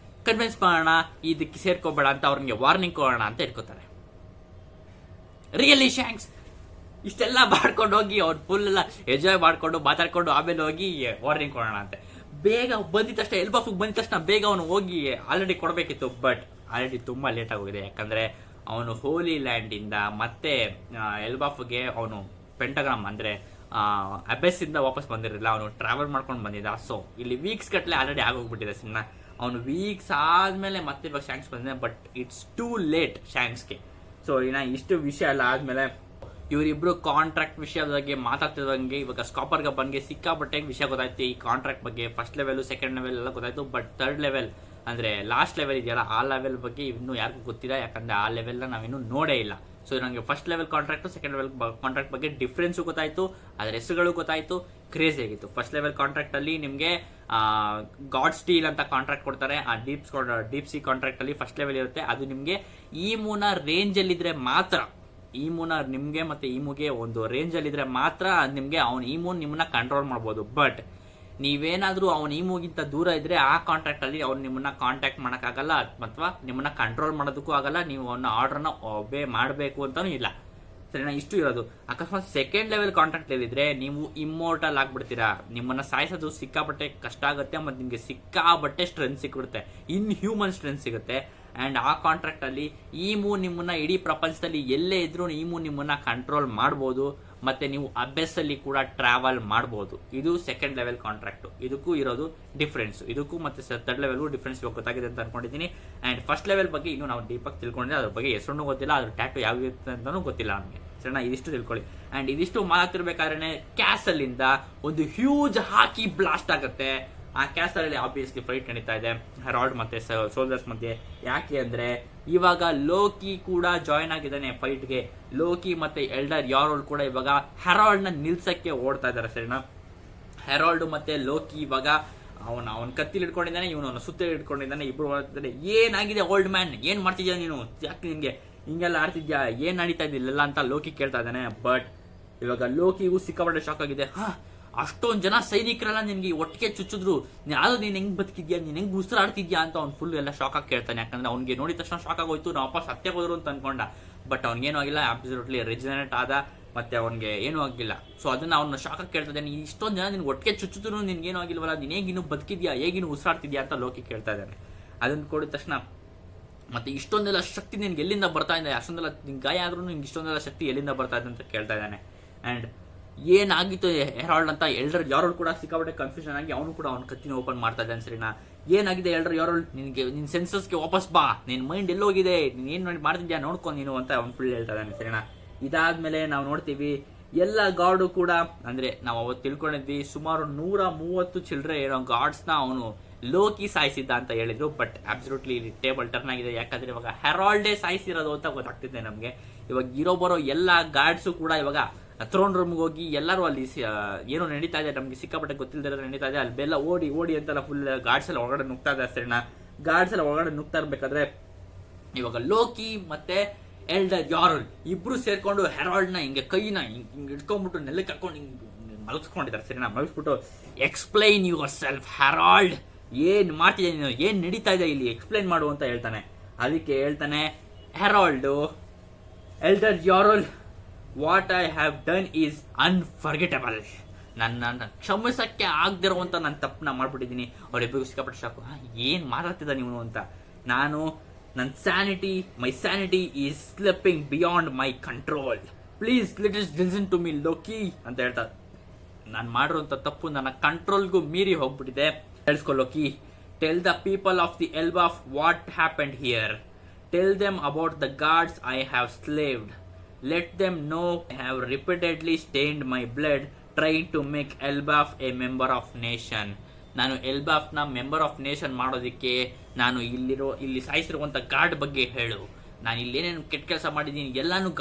ಕನ್ವಿನ್ಸ್ ಮಾಡೋಣ ಇದಕ್ಕೆ ಸೇರ್ಕೋಬೇಡ ಅಂತ ಅವ್ರಿಗೆ ವಾರ್ನಿಂಗ್ ಕೊಡೋಣ ಅಂತ ಇಟ್ಕೋತಾರೆ. ರಿಯಲಿ ಶಾಂಕ್ಸ್ ಇಷ್ಟೆಲ್ಲ ಮಾಡ್ಕೊಂಡು ಹೋಗಿ ಅವ್ರು ಫುಲ್ ಎಲ್ಲ ಎಂಜಾಯ್ ಮಾಡ್ಕೊಂಡು ಮಾತಾಡ್ಕೊಂಡು ಆಮೇಲೆ ಹೋಗಿ ವಾರ್ನಿಂಗ್ ಕೊಡೋಣ ಅಂತೆ. ಬೇಗ ಬಂದಿದ ತಕ್ಷಣ ಎಲ್ಬಾಫ್ ಬಂದಿದ ತಕ್ಷಣ ಬೇಗ ಅವನು ಹೋಗಿ ಆಲ್ರೆಡಿ ಕೊಡಬೇಕಿತ್ತು, ಬಟ್ ಆಲ್ರೆಡಿ ತುಂಬಾ ಲೇಟ್ ಆಗೋಗಿದೆ. ಯಾಕಂದ್ರೆ ಅವನು ಹೋಲಿ ಲ್ಯಾಂಡ್ ಇಂದ ಮತ್ತೆ ಎಲ್ಬಾಫ್ಗೆ ಅವನು ಪೆಂಟಗ್ರಾಮ್ ಅಂದ್ರೆ ಅಬೆಸ್ ಇಂದ ವಾಪಸ್ ಬಂದಿರಲಿಲ್ಲ, ಅವನು ಟ್ರಾವೆಲ್ ಮಾಡ್ಕೊಂಡು ಬಂದಿದ್ದ. ಸೊ ಇಲ್ಲಿ ವೀಕ್ಸ್ ಗಟ್ಟಲೆ ಆಲ್ರೆಡಿ ಆಗೋಗ್ಬಿಟ್ಟಿದೆ ಸಿನಿಮಾ. ಅವನು ವೀಕ್ಸ್ ಆದ್ಮೇಲೆ ಮತ್ತೆ ಇವಾಗ ಶಾಂಕ್ಸ್ ಬಂದಿದೆ, ಬಟ್ ಇಟ್ಸ್ ಟೂ ಲೇಟ್ ಶಾಂಕ್ಸ್ಗೆ. ಸೊ ಇಷ್ಟು ವಿಷಯ ಎಲ್ಲ ಆದ್ಮೇಲೆ ಇವರಿಬ್ರು ಕಾಂಟ್ರಾಕ್ಟ್ ವಿಷಯದ ಬಗ್ಗೆ ಮಾತಾಡ್ತಿದ್ದಂಗೆ ಇವಾಗ ಸ್ಕಾಪರ್ ಗಬ್ಬನ್ಗೆ ಸಿಕ್ಕಾಪಟ್ಟೆ ವಿಷಯ ಗೊತ್ತಾಯ್ತು ಈ ಕಾಂಟ್ರಾಕ್ಟ್ ಬಗ್ಗೆ. ಫಸ್ಟ್ ಲೆವೆಲ್, ಸೆಕೆಂಡ್ ಲೆವೆಲ್ ಎಲ್ಲ ಗೊತ್ತಾಯ್ತು, ಬಟ್ ಥರ್ಡ್ ಲೆವೆಲ್ ಅಂದ್ರೆ ಲಾಸ್ಟ್ ಲೆವೆಲ್ ಇದೆಯಲ್ಲ, ಆ ಲೆವೆಲ್ ಬಗ್ಗೆ ಇನ್ನೂ ಯಾರಿಗೂ ಗೊತ್ತಿಲ್ಲ, ಯಾಕಂದ್ರೆ ಆ ಲೆವೆಲ್ನ ನಾವಿನ್ನೂ ನೋಡೇ ಇಲ್ಲ. ಸೊ ನನಗೆ first level contract, second level contract ಬಗ್ಗೆ ಡಿಫ್ರೆನ್ಸು ಗೊತ್ತಾಯ್ತು, ಅದರ ಹೆಸರುಗಳು ಗೊತ್ತಾಯ್ತು, ಕ್ರೇಜಿ ಆಗಿತ್ತು. ಫಸ್ಟ್ ಲೆವೆಲ್ ಕಾಂಟ್ರಾಕ್ಟ್ ಅಲ್ಲಿ ನಿಮಗೆ ಗಾಡ್ ಸ್ಟೀಲ್ ಅಂತ ಕಾಂಟ್ರಾಕ್ಟ್ ಕೊಡ್ತಾರೆ. ಆ ಡೀಪ್ ಸಿ ಕಾಂಟ್ರಾಕ್ಟ್ ಅಲ್ಲಿ ಫಸ್ಟ್ ಲೆವೆಲ್ ಇರುತ್ತೆ. ಅದು ನಿಮಗೆ ಈಮೂನ ರೇಂಜ್ ಅಲ್ಲಿ ಇದ್ರೆ ಮಾತ್ರ, ಈಮೂನ ನಿಮ್ಗೆ ಮತ್ತೆ ಈಮುಗೆ ಒಂದು ರೇಂಜ್ ಅಲ್ಲಿ ಇದ್ರೆ ಮಾತ್ರ ನಿಮ್ಗೆ ಅವ್ನು ಈಮೂನ್ ನಿಮ್ಮನ್ನ ಕಂಟ್ರೋಲ್ ಮಾಡ್ಬೋದು. ಬಟ್ ನೀವೇನಾದ್ರೂ ಅವನ ಈಮೂಗಿಂತ ದೂರ ಇದ್ರೆ ಆ ಕಾಂಟ್ರಾಕ್ಟ್ ಅಲ್ಲಿ ಅವ್ನು ನಿಮ್ಮನ್ನ ಕಾಂಟ್ಯಾಕ್ಟ್ ಮಾಡಕ್ಕಾಗಲ್ಲ, ಅಥವಾ ನಿಮ್ಮನ್ನ ಕಂಟ್ರೋಲ್ ಮಾಡೋದಕ್ಕೂ ಆಗಲ್ಲ, ನೀವು ಅವನ ಆರ್ಡರ್ನ ಒಬೇ ಮಾಡಬೇಕು ಅಂತಾನು ಇಲ್ಲ. ಸರಿನಾ? ಇಷ್ಟು ಇರೋದು. ಅಕಸ್ಮಾತ್ ಸೆಕೆಂಡ್ ಲೆವೆಲ್ ಕಾಂಟ್ರಾಕ್ಟ್ ಇದ್ರೆ ನೀವು ಇಮ್ಮೋರ್ಟಲ್ ಆಗ್ಬಿಡ್ತೀರಾ, ನಿಮ್ಮನ್ನ ಸಾಯಿಸೋದು ಸಿಕ್ಕಾಪಟ್ಟೆ ಕಷ್ಟ ಆಗುತ್ತೆ, ಮತ್ತೆ ನಿಮ್ಗೆ ಸಿಕ್ಕಾಪಟ್ಟೆ ಸ್ಟ್ರೆಂತ್ ಸಿಕ್ಬಿಡುತ್ತೆ, ಇನ್ ಹ್ಯೂಮನ್ ಸ್ಟ್ರೆಂತ್ ಸಿಗುತ್ತೆ. ಅಂಡ್ ಆ ಕಾಂಟ್ರಾಕ್ಟ್ ಅಲ್ಲಿ ಈಮು ನಿಮ್ಮನ್ನ ಇಡೀ ಪ್ರಪಂಚದಲ್ಲಿ ಎಲ್ಲೇ ಇದ್ರೂ ಈಮು ನಿಮ್ಮನ್ನ ಕಂಟ್ರೋಲ್ ಮಾಡಬಹುದು, ಮತ್ತೆ ನೀವು ಅಬೆಸ್ ಅಲ್ಲಿ ಕೂಡ ಟ್ರಾವೆಲ್ ಮಾಡಬಹುದು. ಇದು ಸೆಕೆಂಡ್ ಲೆವೆಲ್ ಕಾಂಟ್ರಾಕ್ಟ್. ಇದಕ್ಕೂ ಇರೋದು ಡಿಫ್ರೆನ್ಸ್, ಇದಕ್ಕೂ ಮತ್ತೆ ಥರ್ಡ್ ಲೆವೆಲ್ಗೂ ಡಿಫ್ರೆನ್ಸ್ ಗೊತ್ತಾಗಿದೆ ಅಂತ ಅನ್ಕೊಂಡಿದ್ದೀನಿ. ಅಂಡ್ ಫಸ್ಟ್ ಲೆವೆಲ್ ಬಗ್ಗೆ ಇನ್ನೂ ನಾವು ಡೀಪಾಗಿ ತಿಳ್ಕೊಂಡಿದ್ದೆ, ಅದ್ರ ಬಗ್ಗೆ ಹೆಸರು ಗೊತ್ತಿಲ್ಲ, ಅದ್ರ ಟ್ಯಾಟು ಯಾವ ಅಂತಾನು ಗೊತ್ತಿಲ್ಲ ನಮಗೆ. ಸರಿನಾ? ಇದಿಷ್ಟು ತಿಳ್ಕೊಳ್ಳಿ. ಅಂಡ್ ಇದಿಷ್ಟು ಮಾತಾಡ್ತಿರ್ಬೇಕಾದ್ರೆ ಕ್ಯಾಸಲ್ ಇಂದ ಒಂದು ಹ್ಯೂಜ್ ಹಾಕಿ ಬ್ಲಾಸ್ಟ್ ಆಗುತ್ತೆ. ಆ ಕ್ಯಾಸಲ್ ಅಲ್ಲಿ ಆಬ್ವಿಯಸ್ಲಿ ಫೈಟ್ ನಡೀತಾ ಇದೆ ಹೆರಾಲ್ಡ್ ಮತ್ತೆ ಸೋಲ್ಜರ್ಸ್ ಮಧ್ಯೆ. ಯಾಕೆ ಅಂದ್ರೆ ಇವಾಗ ಲೋಕಿ ಕೂಡ ಜಾಯ್ನ್ ಆಗಿದ್ದಾನೆ ಫೈಟ್ಗೆ. ಲೋಕಿ ಮತ್ತೆ ಎಲ್ಡರ್ ಯಾರೋಲ್ ಕೂಡ ಇವಾಗ ಹೆರಾಲ್ಡ್ ನ ನಿಲ್ಸಕ್ಕೆ ಓಡ್ತಾ ಇದಾರೆ. ಸರಿನಾ? ಹೆರಾಲ್ಡ್ ಮತ್ತೆ ಲೋಕಿ ಇವಾಗ ಅವನ ಕತ್ತಿಲಿ ಇಟ್ಕೊಂಡಿದ್ದಾನೆ, ಇವನು ಅವನ ಸುತ್ತ ಇಟ್ಕೊಂಡಿದ್ದಾನೆ, ಇಬ್ರು ಓಡ್ತಿದ್ದಾರೆ. ಏನಾಗಿದೆ ಓಲ್ಡ್ ಮ್ಯಾನ್, ಏನ್ ಮಾಡ್ತಿದ್ಯಾ ನೀನು, ಯಾಕೆ ನಿನ್ಗೆ ಹಿಂಗೆಲ್ಲ ಆಡ್ತಿದ್ಯಾ, ಏನ್ ನಡೀತಾ ಇದ್ದಿಲ್ಲ ಅಂತ ಲೋಕಿ ಕೇಳ್ತಾ ಇದ್ದಾನೆ. ಬಟ್ ಇವಾಗ ಲೋಕಿಗೂ ಸಿಕ್ಕಾಪಟ್ಟೆ ಶಾಕ್ ಆಗಿದೆ. ಅಷ್ಟೊಂದ್ ಜನ ಸೈನಿಕರೆಲ್ಲ ನಿನ್ಗೆ ಒಟ್ಟಿಗೆ ಚುಚ್ಚಿದ್ರು, ಯಾವ್ದು ನೀನ್ ಹೆಂಗ್ ಬದುಕಿದ್ಯಾ, ನೀನ್ ಹೆಂಗ್ ಉಸಿರಾಡ್ತಿದ್ಯಾ ಅಂತ ಅವ್ನು ಫುಲ್ ಎಲ್ಲ ಶಾಕ್ ಆಗಿ ಕೇಳ್ತಾನೆ. ಯಾಕಂದ್ರೆ ಅವ್ನಿಗೆ ನೋಡಿದ ತಕ್ಷಣ ಶಾಕ್ ಆಗೋಯ್ತು, ನಾವು ವಾಪಸ್ ಸತ್ಯ ಹೋದ್ರು ಅಂತ ಅನ್ಕೊಂಡ. ಬಟ್ ಅವ್ನಿಗೇನು ಆಗಿಲ್ಲ, ಅಬ್ಸಲ್ಯೂಟ್ಲಿ ರೆಜಿನೇಟ್ ಆದ, ಮತ್ತೆ ಅವ್ನಿಗೆ ಏನೂ ಆಗಿಲ್ಲ. ಸೊ ಅದನ್ನ ಅವ್ನ ಶಾಕ್ ಆಗಿ ಕೇಳ್ತಾ ಇದ್ದಾನೆ. ಇಷ್ಟೊಂದ್ ಜನ ನಿನ್ಗೆ ಒಟ್ಟಿಗೆ ಚುಚ್ಚಿದ್ರು ನಿನ್ಗೇನು ಆಗಿಲ್ವಲ್ಲ, ನೀನ್ ಹೇಗಿನ್ನು ಬದುಕಿದ್ಯಾ, ಹೇಗಿನ್ನು ಉಸಿರಾಡ್ತಿದ್ಯಾ ಅಂತ ಲೋಕಿ ಕೇಳ್ತಾ ಇದ್ದಾನೆ. ಅದನ್ನ ಕೊಡಿದ ತಕ್ಷಣ ಮತ್ತೆ ಇಷ್ಟೊಂದೆಲ್ಲ ಶಕ್ತಿ ನಿನ್ಗೆ ಎಲ್ಲಿಂದ ಬರ್ತಾ ಇದೆ, ಅಷ್ಟೊಂದೆಲ್ಲ ನಿನ್ ಗಾಯ ಆದ್ರೂ ನಿನ್ಗೆ ಇಷ್ಟೊಂದೆಲ್ಲ ಶಕ್ತಿ ಎಲ್ಲಿಂದ ಬರ್ತಾ ಇದೆ ಅಂತ ಕೇಳ್ತಾ ಇದ್ದಾನೆ. ಅಂಡ್ ಏನಾಗಿತ್ತು ಹೆರಾಲ್ಡ್ ಅಂತ ಎಲ್ಡರ್ ಯಾರೋಲ್ ಕೂಡ ಸಿಕ್ಕಾಪಟ್ಟೆ ಕನ್ಫ್ಯೂಷನ್ ಆಗಿ ಅವನು ಕೂಡ ಅವ್ನ ಕತ್ತಿನ ಓಪನ್ ಮಾಡ್ತಾ ಇದ್ದಾನೆ. ಸರಿನಾ? ಏನಾಗಿದೆ ಎಲ್ಡರ್ ಯಾರೋಲ್, ನಿನ್ಗೆ ನಿನ್ ಸೆನ್ಸಸ್ಗೆ ವಾಪಸ್ ಬಾ, ನಿನ್ ಮೈಂಡ್ ಎಲ್ಲೋಗಿದೆ, ನೀನ್ ಏನ್ ಮಾಡ್ತಿದ್ಯಾ ನೋಡ್ಕೊಂಡು ನೀನು ಅಂತ ಅವ್ನು ಫುಲ್ ಹೇಳ್ತಾ ಇದ್ದಾನೆ. ಸರಿನಾ? ಇದಾದ್ಮೇಲೆ ನಾವು ನೋಡ್ತೀವಿ ಎಲ್ಲ ಗಾರ್ಡು ಕೂಡ, ಅಂದ್ರೆ ನಾವು ಅವತ್ತು ತಿಳ್ಕೊಂಡಿದ್ವಿ ಸುಮಾರು 130 ಚಿಲ್ಡ್ರೆ ಇರೋ ಗಾರ್ಡ್ಸ್ ನ ಅವನು ಲೋಕಿ ಸಾಯಿಸಿದ್ದ ಅಂತ ಹೇಳಿದ್ರು. ಬಟ್ ಅಬ್ಸಲ್ಯೂಟ್ಲಿ ಟೇಬಲ್ ಟರ್ನ್ ಆಗಿದೆ. ಯಾಕಂದ್ರೆ ಇವಾಗ ಹೆರಾಲ್ಡೇ ಸಾಯಿಸಿರೋದು ಅಂತ ಗೊತ್ತಾಗ್ತಿದೆ ನಮ್ಗೆ. ಇವಾಗ ಇರೋ ಬರೋ ಎಲ್ಲಾ ಗಾರ್ಡ್ಸು ಕೂಡ ಇವಾಗ ಥ್ರೋನ್ ರೂಮ್ಗೆ ಹೋಗಿ ಎಲ್ಲರೂ ಅಲ್ಲಿ ಏನೋ ನಡೀತಾ ಇದೆ, ನಮ್ಗೆ ಸಿಕ್ಕಾಪಟ್ಟೆ ಗೊತ್ತಿಲ್ಲದೆ ನಡೀತಾ ಇದೆ, ಅಲ್ಲಿ ಬೆಲ್ಲ ಓಡಿ ಓಡಿ ಅಂತೆಲ್ಲ ಫುಲ್ ಗಾರ್ಡ್ಸ್ ಎಲ್ಲ ಒಳಗಡೆ ನುಗ್ತಾ ಇದೆ. ಸರಿನಾ? ಗಾರ್ಡ್ಸ್ ಎಲ್ಲ ಒಳಗಡೆ ನುಗ್ತಾ ಇರ್ಬೇಕಾದ್ರೆ ಇವಾಗ ಲೋಕಿ ಮತ್ತೆ ಎಲ್ಡರ್ ಯಾರೋಲ್ ಇಬ್ರು ಸೇರ್ಕೊಂಡು ಹೆರಾಲ್ಡ್ ನ ಹಿಂಗೆ ಕೈನ ಹಿಂಗ್ ಇಟ್ಕೊಂಡ್ಬಿಟ್ಟು ನೆಲಕ್ಕೆ ಹಾಕೊಂಡು ಹಿಂಗ್ ಮಲಗಿಸ್ಕೊಂಡಿದ್ದಾರೆ. ಸರಿನಾ? ಮಲಗಿಸ್ಬಿಟ್ಟು ಎಕ್ಸ್ಪ್ಲೈನ್ ಯುವರ್ ಸೆಲ್ಫ್ ಹೆರಾಲ್ಡ್, ಏನ್ ಮಾಡ್ತಿದ್ದೆ ನೀನು, ಏನ್ ನಡೀತಾ ಇದೆ ಇಲ್ಲಿ, ಎಕ್ಸ್ಪ್ಲೈನ್ ಮಾಡು ಅಂತ ಹೇಳ್ತಾನೆ. ಅದಕ್ಕೆ ಹೇಳ್ತಾನೆ Harald, elder Jarul, what I have done is unforgettable. ನನ್ನ ಕ್ಷಮಿಸಕ್ಕೆ ಆಗದಿರುವಂತ ನಾನು ತಪ್ಪನ್ನ ಮಾಡ್ಬಿಟ್ಟಿದ್ದೀನಿ. ಅವರಿಬ್ಬರಿಗೂ ಸಿಕ್ಕಾಪಟ್ಟೆ ಶಾಕು. ಏನ್ ಮಾತಾಡ್ತಿದ್ದ ನೀವು ಅಂತ. ನನ್ನ my sanity is slipping beyond my control, please listen to me Loki ಅಂತ ಹೇಳ್ತಾರೆ. ನಾನು ಮಾಡಿರುವಂತ ತಪ್ಪು ನನ್ನ ಕಂಟ್ರೋಲ್ಗೂ ಮೀರಿ ಹೋಗ್ಬಿಟ್ಟಿದೆ. ಹೇಳ್ಸ್ಕೊ Loki. Tell the people of the Elbaf what happened here. Tell them about the guards I have slaved. Let them know I have repeatedly stained my blood trying to make Elbaf a member of nation. ನಾನು ಎಲ್ಬಾಫ್ನ member of nation ಮಾಡೋದಕ್ಕೆ ನಾನು ಇಲ್ಲಿ ಸಾಯಿಸಿರುವಂತ guard ಬಗ್ಗೆ ಹೇಳು. ನಾನು ಇಲ್ಲೇನೇನು ಕೆಟ್ಟ ಕೆಲಸ ಮಾಡಿದ್ದೀನಿ ಎಲ್ಲಾನು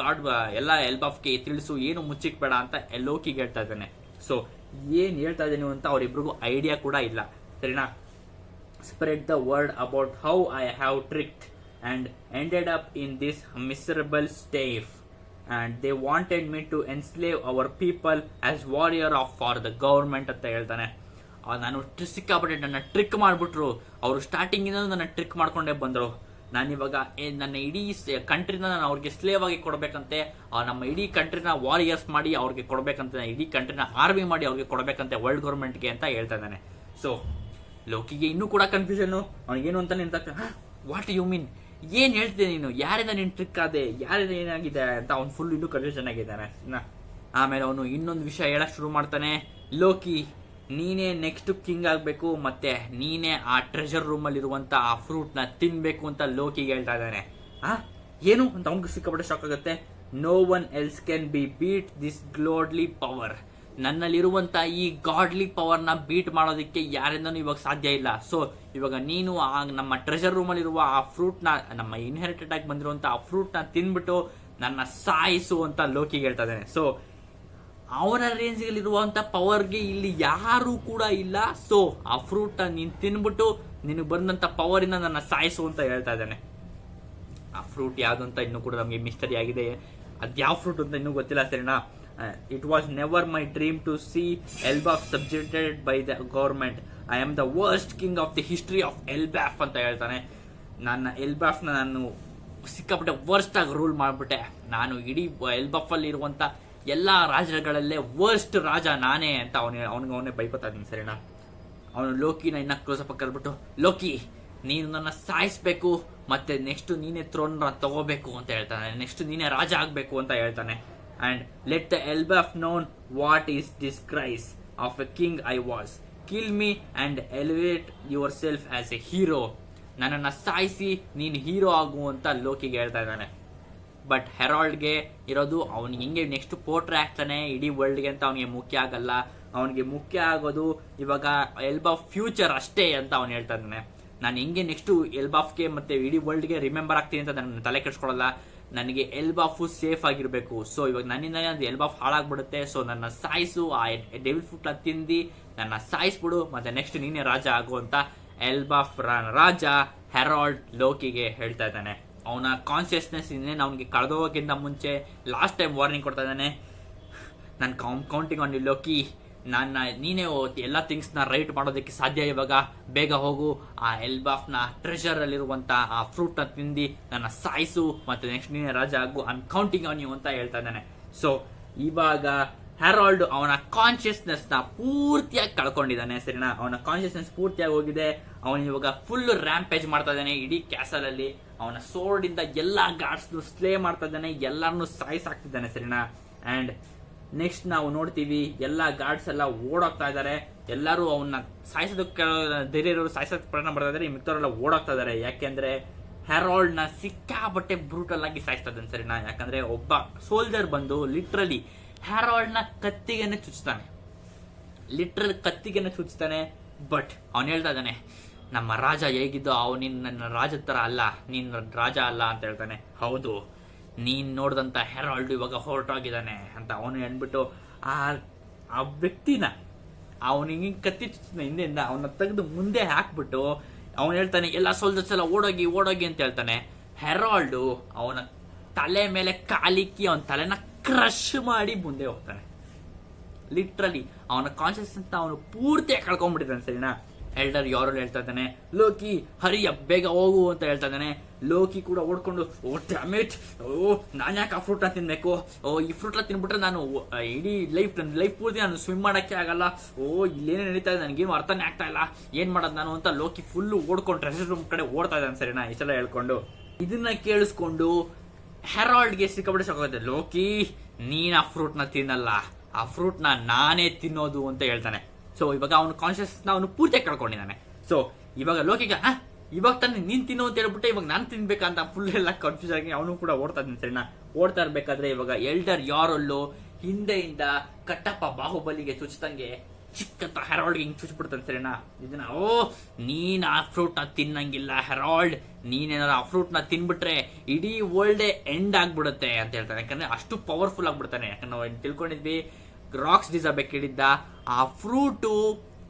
ಎಲ್ಲ ಎಲ್ಬಾಫ್ಗೆ ತಿಳಿಸು, ಏನು ಮುಚ್ಚಿಕ್ಬೇಡ ಅಂತ ಲೋಕಿಗೆ ಹೇಳ್ತಾ ಇದ್ದಾನೆ. ಸೊ ಏನ್ ಹೇಳ್ತಾ ಇದ್ದೀನಿ ಅಂತ ಅವರಿಬ್ರಿಗೂ ಐಡಿಯಾ ಕೂಡ ಇಲ್ಲ. ಸರಿನಾ? Spread the word about how I have tricked and ended up in this miserable state. And they wanted me to enslave our people as warrior for the government ಅಂತ ಹೇಳ್ತಾನೆ. ನಾನು ಸಿಕ್ಕಾಪಟ್ಟೆ ನನ್ನ ಟ್ರಿಕ್ ಮಾಡ್ಬಿಟ್ರು. ಅವರು ಸ್ಟಾರ್ಟಿಂಗ್ ಇಂದ ನನ್ನ ಟ್ರಿಕ್ ಮಾಡ್ಕೊಂಡೇ ಬಂದ್ರು. ನಾನಿವಾಗ ನನ್ನ ಇಡೀ ಕಂಟ್ರಿನ ನಾನು ಅವ್ರಿಗೆ ಸ್ಲೇವ್ ಆಗಿ ಕೊಡ್ಬೇಕಂತೆ, ನಮ್ಮ ಇಡೀ ಕಂಟ್ರಿನ ವಾರಿಯರ್ಸ್ ಮಾಡಿ ಅವ್ರಿಗೆ ಕೊಡ್ಬೇಕಂತ, ಇಡೀ ಕಂಟ್ರಿನ ಆರ್ಮಿ ಮಾಡಿ ಅವ್ರಿಗೆ ಕೊಡ್ಬೇಕಂತೆ ವರ್ಲ್ಡ್ ಗೌರ್ಮೆಂಟ್ಗೆ ಅಂತ ಹೇಳ್ತಾ ಇದ್ದಾನೆ. ಸೊ ಲೋಕಿಗೆ ಇನ್ನೂ ಕೂಡ ಕನ್ಫ್ಯೂಷನ್. ಅವನಿಗೇನು ಅಂತ ನಿಂತ ವಾಟ್ ಯು ಮೀನ್, ಏನ್ ಹೇಳ್ತಿದ್ದೆ ನೀನು, ಯಾರಿಂದ ನೀನ್ ಟ್ರಿಕ್ ಆದೆ, ಯಾರಿಂದ ಏನಾಗಿದೆ ಅಂತ ಅವ್ನು ಫುಲ್ ಇನ್ನೂ ಕನ್ಫ್ಯೂಷನ್ ಆಗಿದ್ದಾನೆ. ಆಮೇಲೆ ಅವನು ಇನ್ನೊಂದು ವಿಷಯ ಹೇಳಕ್ ಶುರು ಮಾಡ್ತಾನೆ, ಲೋಕಿ ನೀನೇ ನೆಕ್ಸ್ಟ್ ಕಿಂಗ್ ಆಗಬೇಕು, ಮತ್ತೆ ನೀನೇ ಆ ಟ್ರೆಷರ್ ರೂಮಲ್ಲಿ ಇರುವಂತ ಆ ಫ್ರೂಟ್ನ ತಿನ್ಬೇಕು ಅಂತ ಲೋಕಿಗೆ ಹೇಳ್ತಾ ಇದ್ದಾನೆ. ಏನು ಅಂತ ಅವ್ನಿಗೆ ಸಿಕ್ಕಾಪಟ್ಟೆ ಶಾಕ್ ಆಗುತ್ತೆ. No one else can be beat this godly power. ನನ್ನಲ್ಲಿರುವಂತ ಈ ಗಾಡ್ಲಿ ಪವರ್ನ ಬೀಟ್ ಮಾಡೋದಕ್ಕೆ ಯಾರಿಂದನೂ ಇವಾಗ ಸಾಧ್ಯ ಇಲ್ಲ. ಸೊ ಇವಾಗ ನೀನು ನಮ್ಮ ಟ್ರೆಷರ್ ರೂಮಲ್ಲಿ ಇರುವ ಆ ಫ್ರೂಟ್ನ, ನಮ್ಮ ಇನ್ಹೆರಿಟೆಡ್ ಆಗಿ ಬಂದಿರುವಂತ ಆ ಫ್ರೂಟ್ನ ತಿನ್ಬಿಟ್ಟು ನನ್ನ ಸಾಯಿಸು ಅಂತ ಲೋಕಿಗೆ ಹೇಳ್ತಾ ಇದ್ದಾನೆ. ಸೊ ಅವನ ರೇಂಜ್ಗಳಿರುವಂತ ಪವರ್ಗೆ ಇಲ್ಲಿ ಯಾರು ಕೂಡ ಇಲ್ಲ. ಸೊ ಆ ಫ್ರೂಟ್ ನೀನ್ ತಿನ್ಬಿಟ್ಟು ನಿನಗೆ ಬಂದಂತ ಪವರ್ ಇಂದ ನನ್ನ ಸಾಯಿಸು ಅಂತ ಹೇಳ್ತಾ ಇದ್ದಾನೆ. ಆ ಫ್ರೂಟ್ ಯಾವ್ದು ಅಂತ ಇನ್ನೂ ಕೂಡ ನಮಗೆ ಮಿಸ್ಟರಿ ಆಗಿದೆ. ಅದ್ಯಾವ ಫ್ರೂಟ್ ಅಂತ ಇನ್ನೂ ಗೊತ್ತಿಲ್ಲ ಸರಿನಾ. It was never my dream to see Elbaf subjected by the government. I am the worst king of the history of Elbaf ಅಂತ ಹೇಳ್ತಾನೆ. ನನ್ನ ಎಲ್ಬಾಫ್ನ ನಾನು ಸಿಕ್ಕಾಪಟ್ಟೆ ವರ್ಸ್ಟ್ ಆಗಿ ರೂಲ್ ಮಾಡ್ಬಿಟ್ಟೆ. ನಾನು ಇಡೀ ಎಲ್ಬಾಫ್ ಅಲ್ಲಿ ಇರುವಂತ ಎಲ್ಲಾ ರಾಜ್ಯಗಳಲ್ಲೇ ವರ್ಸ್ಟ್ ರಾಜ ನಾನೇ ಅಂತ ಅವನೇ ಬೈಕೋತಾ ಇದ್ದೀನಿ ಸರಿನಾ. ಅವನು ಲೋಕಿನ ಇನ್ನ ಕ್ಲೋಸ್ ಅಪ್ ಕರೆದ್ಬಿಟ್ಟು, ಲೋಕಿ ನೀನು ನನ್ನ ಸಾಯಿಸ್ಬೇಕು, ಮತ್ತೆ ನೆಕ್ಸ್ಟ್ ನೀನೇ ಥ್ರೋನ್ ತಗೋಬೇಕು ಅಂತ ಹೇಳ್ತಾನೆ. ನೆಕ್ಸ್ಟ್ ನೀನೇ ರಾಜ ಆಗ್ಬೇಕು ಅಂತ ಹೇಳ್ತಾನೆ. And let the Elbaf known what is disgrace of a king I was. Kill me and elevate yourself as a hero. ನನ್ನನ್ನು ಸಾಯಿಸಿ ನೀನು ಹೀರೋ ಆಗು ಅಂತ ಲೋಕಿಗೆ ಹೇಳ್ತಾ ಇದ್ದಾನೆ. ಬಟ್ ಹೆರಾಲ್ಡ್ಗೆ ಇರೋದು ಅವನಿಗೆ ಹೆಂಗೆ ನೆಕ್ಸ್ಟ್ ಪೋರ್ಟ್ರೇ ಆಗ್ತಾನೆ ಇಡೀ ವರ್ಲ್ಡ್ಗೆ ಅಂತ ಅವನಿಗೆ ಮುಖ್ಯ ಆಗಲ್ಲ. ಅವನಿಗೆ ಮುಖ್ಯ ಆಗೋದು ಇವಾಗ ಎಲ್ಬಾಫ್ ಫ್ಯೂಚರ್ ಅಷ್ಟೇ ಅಂತ ಅವನು ಹೇಳ್ತಾ ಇದ್ದಾನೆ. ನಾನು ಹೆಂಗೆ ನೆಕ್ಸ್ಟ್ ಎಲ್ಬಾಫ್ಗೆ ಮತ್ತೆ ಇಡೀ ವರ್ಲ್ಡ್ಗೆ ರಿಮೆಂಬರ್ ಆಗ್ತೀನಿ ಅಂತ ನನ್ನ ತಲೆ ಕೆಡಿಸ್ಕೊಳ್ಳಲ್ಲ. ನನಗೆ ಎಲ್ಬಾಫು ಸೇಫ್ ಆಗಿರಬೇಕು. ಸೊ ಇವಾಗ ನನ್ನಿಂದ ಅದು ಎಲ್ಬಾಫ್ ಹಾಳಾಗ್ಬಿಡುತ್ತೆ. ಸೊ ನನ್ನ ಸಾಯಿಸು, ಆ ಡೆವಿಲ್ ಫ್ರೂಟ್ನ ತಿಂದು ನನ್ನ ಸಾಯಿಸ್ಬಿಡು, ಮತ್ತೆ ನೆಕ್ಸ್ಟ್ ನೀನೇ ರಾಜ ಆಗು ಅಂತ ಎಲ್ಬಾಫ್ ರಾಜ ಹೆರಾಲ್ಡ್ ಲೋಕಿಗೆ ಹೇಳ್ತಾ ಇದ್ದಾನೆ. ಅವನ ಕಾನ್ಶಿಯಸ್ನೆಸ್ ಇನ್ನೇನು ಅವನಿಗೆ ಕಳೆದೋಗೋಕ್ಕಿಂತ ಮುಂಚೆ ಲಾಸ್ಟ್ ಟೈಮ್ ವಾರ್ನಿಂಗ್ ಕೊಡ್ತಾ ಇದ್ದಾನೆ. ನಾನು ಕೌಂಟಿಂಗ್ ಆನ್ ಯು ಲೋಕಿ, ನೀನೇ ಎಲ್ಲ ಥಿಂಗ್ಸ್ನ ರೈಟ್ ಮಾಡೋದಕ್ಕೆ ಸಾಧ್ಯ. ಇವಾಗ ಬೇಗ ಹೋಗು, ಆ ಎಲ್ಬಾಫ್ನ ಟ್ರೆಷರ್ ಅಲ್ಲಿರುವಂತ ಆ ಫ್ರೂಟ್ನ ತಿಂದು ನನ್ನ ಸಾಯಿಸು, ಮತ್ತೆ ನೆಕ್ಸ್ಟ್ ನೀನೇ ರಾಜ ಆಗು. I am counting on you ಅಂತ ಹೇಳ್ತಾ ಇದ್ದಾನೆ. ಸೊ ಇವಾಗ ಹೆರಾಲ್ಡ್ ಅವನ ಕಾನ್ಶಿಯಸ್ನೆಸ್ ನ ಪೂರ್ತಿಯಾಗಿ ಕಳ್ಕೊಂಡಿದ್ದಾನೆ ಸರಿನಾ. ಅವನ ಕಾನ್ಶಿಯಸ್ನೆಸ್ ಪೂರ್ತಿಯಾಗಿ ಹೋಗಿದೆ. ಅವನು ಇವಾಗ ಫುಲ್ ರ್ಯಾಂಪೇಜ್ ಮಾಡ್ತಾ ಇದ್ದಾನೆ ಇಡೀ ಕ್ಯಾಸಲ್ ಅಲ್ಲಿ. ಅವನ ಸೋರ್ಡ್ ಇಂದ ಎಲ್ಲಾ ಗಾರ್ಡ್ಸ್ ಸ್ಲೇ ಮಾಡ್ತಾ ಇದ್ದಾನೆ, ಎಲ್ಲರನ್ನು ಸಾಯಿಸಾಕ್ತಿದ್ದಾನೆ ಸರಿನಾ. ಅಂಡ್ ನೆಕ್ಸ್ಟ್ ನಾವು ನೋಡ್ತೀವಿ ಎಲ್ಲಾ ಗಾರ್ಡ್ಸ್ ಎಲ್ಲ ಓಡೋಗ್ತಾ ಇದಾರೆ. ಎಲ್ಲರೂ ಅವನ್ನ ಸಾಯಿಸೋದಕ್ಕೆ ಧೈರ್ಯ ಸಾಯಿಸೋದಕ್ಕೆ ಪ್ರಯತ್ನ ಮಾಡ್ತಾ ಇದಾರೆ. ಮಿಕ್ಕವರೆಲ್ಲ ಓಡೋಗ್ತಾ ಇದಾರೆ. ಯಾಕೆಂದ್ರೆ ಹೆರಾಲ್ಡ್ ನ ಸಿಕ್ಕಾಬಟ್ಟೆ ಬ್ರೂಟಲ್ ಆಗಿ ಸಾಯಿಸ್ತಾ ಇದ್ದಾನೆ ಸರಿನಾ. ಯಾಕಂದ್ರೆ ಒಬ್ಬ ಸೋಲ್ಜರ್ ಬಂದು ಲಿಟ್ರಲಿ ಹೆರಾಲ್ಡ್ ನ ಕತ್ತಿಗೆನೆ ಚುಚ್ತಾನೆ, ಲಿಟ್ರಲ್ ಕತ್ತಿಗೆನೆ ಚುಚ್ತಾನೆ. ಬಟ್ ಅವನು ಹೇಳ್ತಾ ಇದ್ದಾನೆ, ನಮ್ಮ ರಾಜ ಹೇಗಿದ್ದೋ ಅವನಿನ್ ನನ್ನ ರಾಜ ತರ ಅಲ್ಲ, ನೀನ್ ರಾಜ ಅಲ್ಲ ಅಂತ ಹೇಳ್ತಾನೆ. ಹೌದು, ನೀನ್ ನೋಡ್ದಂತ ಹೆರಾಲ್ಡ್ ಇವಾಗ ಹೊರಟೋಗಿದ್ದಾನೆ ಅಂತ ಅವನು ಹೇಳ್ಬಿಟ್ಟು ಆ ವ್ಯಕ್ತಿನ ಅವನಿಗೆ ಕತ್ತಿ ಚುಚ್ಚಿನ ಹಿಂದೆಯಿಂದ ಅವನ್ನ ತೆಗೆದು ಮುಂದೆ ಹಾಕ್ಬಿಟ್ಟು ಅವನು ಹೇಳ್ತಾನೆ ಎಲ್ಲ ಸೋಲ್ಜರ್ಸ್ ಎಲ್ಲ ಓಡೋಗಿ ಓಡೋಗಿ ಅಂತ ಹೇಳ್ತಾನೆ. ಹೆರಾಲ್ಡು ಅವನ ತಲೆ ಮೇಲೆ ಕಾಲಿಕ್ಕಿ ಅವನ ತಲೆನ ಕ್ರಶ್ ಮಾಡಿ ಮುಂದೆ ಹೋಗ್ತಾನೆ. ಲಿಟ್ರಲಿ ಅವನ ಕಾನ್ಶಿಯಸ್ನೆಸ್ ಅವನು ಪೂರ್ತಿಯಾಗಿ ಕಳ್ಕೊಂಡ್ಬಿಟ್ಟಿದ್ದಾನೆ ಸರಿನಾ. ಎಲ್ಡರ್ ಯಾರು ಹೇಳ್ತಾ ಇದ್ದಾನೆ, ಲೋಕಿ ಹರಿಯ ಬೇಗ ಹೋಗು ಅಂತ ಹೇಳ್ತಾ ಇದ್ದಾನೆ. ಲೋಕಿ ಕೂಡ ಓಡ್ಕೊಂಡು, ಓ ಡ್ಯಾಮೇಜ್, ನಾನು ಯಾಕೆ ಆ ಫ್ರೂಟ್ನ ತಿನ್ಬೇಕು, ಈ ಫ್ರೂಟ್ನ ತಿನ್ಬಿಟ್ರೆ ನಾನು ಇಡೀ ಲೈಫ್ ಪೂರ್ತಿ ನಾನು ಸ್ವಿಮ್ ಮಾಡಕ್ಕೆ ಆಗಲ್ಲ, ಇಲ್ಲೇನೇ ನಡೀತಾ ಇದೆ ನನಗೇನು ಅರ್ಥನೇ ಆಗ್ತಾ ಇಲ್ಲ, ಏನ್ ಮಾಡೋದು ನಾನು ಅಂತ ಲೋಕಿ ಫುಲ್ ಓಡ್ಕೊಂಡು ಟ್ರೆಷರ್ ರೂಮ್ ಕಡೆ ಓಡ್ತಾ ಇದ್ದಾನೆ ಸರಿನಾ. ಇಷ್ಟೆಲ್ಲ ಹೇಳ್ಕೊಂಡು ಇದನ್ನ ಕೇಳಿಸ್ಕೊಂಡು ಹೆರಾಲ್ಡ್ಗೆ ಸಿಕ್ಕಾಪಟ್ಟೆ ಶಾಕ್ ಆಗುತ್ತೆ. ಲೋಕಿ ನೀನ್ ಆ ಫ್ರೂಟ್ನ ತಿನ್ನಲ್ಲ, ಆ ಫ್ರೂಟ್ನ ನಾನೇ ತಿನ್ನೋದು ಅಂತ ಹೇಳ್ತಾನೆ. ಸೊ ಇವಾಗ ಅವನು ಕಾನ್ಶಿಯಸ್ ಅವನು ಪೂರ್ತಿಯಾಗಿ ಕಳ್ಕೊಂಡಿದ್ದಾನೆ. ಸೊ ಇವಾಗ ಲೋಕಿಗೆ ಇವಾಗ ತಾನೆ ನೀನ್ ತಿನ್ನು ಅಂತ ಹೇಳ್ಬಿಟ್ಟೆ ಇವಾಗ ನಾನು ತಿನ್ಬೇಕಂತ ಫುಲ್ ಎಲ್ಲ ಕನ್ಫ್ಯೂಸ್ ಆಗಿ ಅವನು ಕೂಡ ಓಡ್ತಾ ಇದ್ದಾನೆ ಸರಿನಾ. ಓಡ್ತಾ ಇರ್ಬೇಕಾದ್ರೆ ಇವಾಗ ಎಲ್ಡರ್ ಯಾರಲ್ಲೂ ಹಿಂದೆಯಿಂದ ಕಟ್ಟಪ್ಪ ಬಾಹುಬಲಿಗೆ ಚುಚ್ಚದಂಗೆ ಚಿಕ್ಕಂತ ಹೆರಾಲ್ಡ್ ಹಿಂಗ್ ಚುಚ್ಬಿಡ್ತಾನೆ ಸರಿನಾ. ಇದನ್ನ ನೀನ್ ಆ ಫ್ರೂಟ್ ನ ತಿನ್ನಂಗಿಲ್ಲ ಹೆರಾಲ್ಡ್, ನೀನೇನಾರ ಆ ಫ್ರೂಟ್ ನ ತಿನ್ಬಿಟ್ರೆ ಇಡೀ ವರ್ಲ್ಡ್ ಎಂಡ್ ಆಗ್ಬಿಡುತ್ತೆ ಅಂತ ಹೇಳ್ತಾನೆ. ಯಾಕಂದ್ರೆ ಅಷ್ಟು ಪವರ್ಫುಲ್ ಆಗ್ಬಿಡ್ತಾನೆ. ಯಾಕಂದ್ರೆ ನಾವು ತಿಳ್ಕೊಂಡಿದ್ವಿ ರಾಕ್ಸ್ ಡಿಸಬೆ ಕೇಳಿದ್ದ ಆ ಫ್ರೂಟು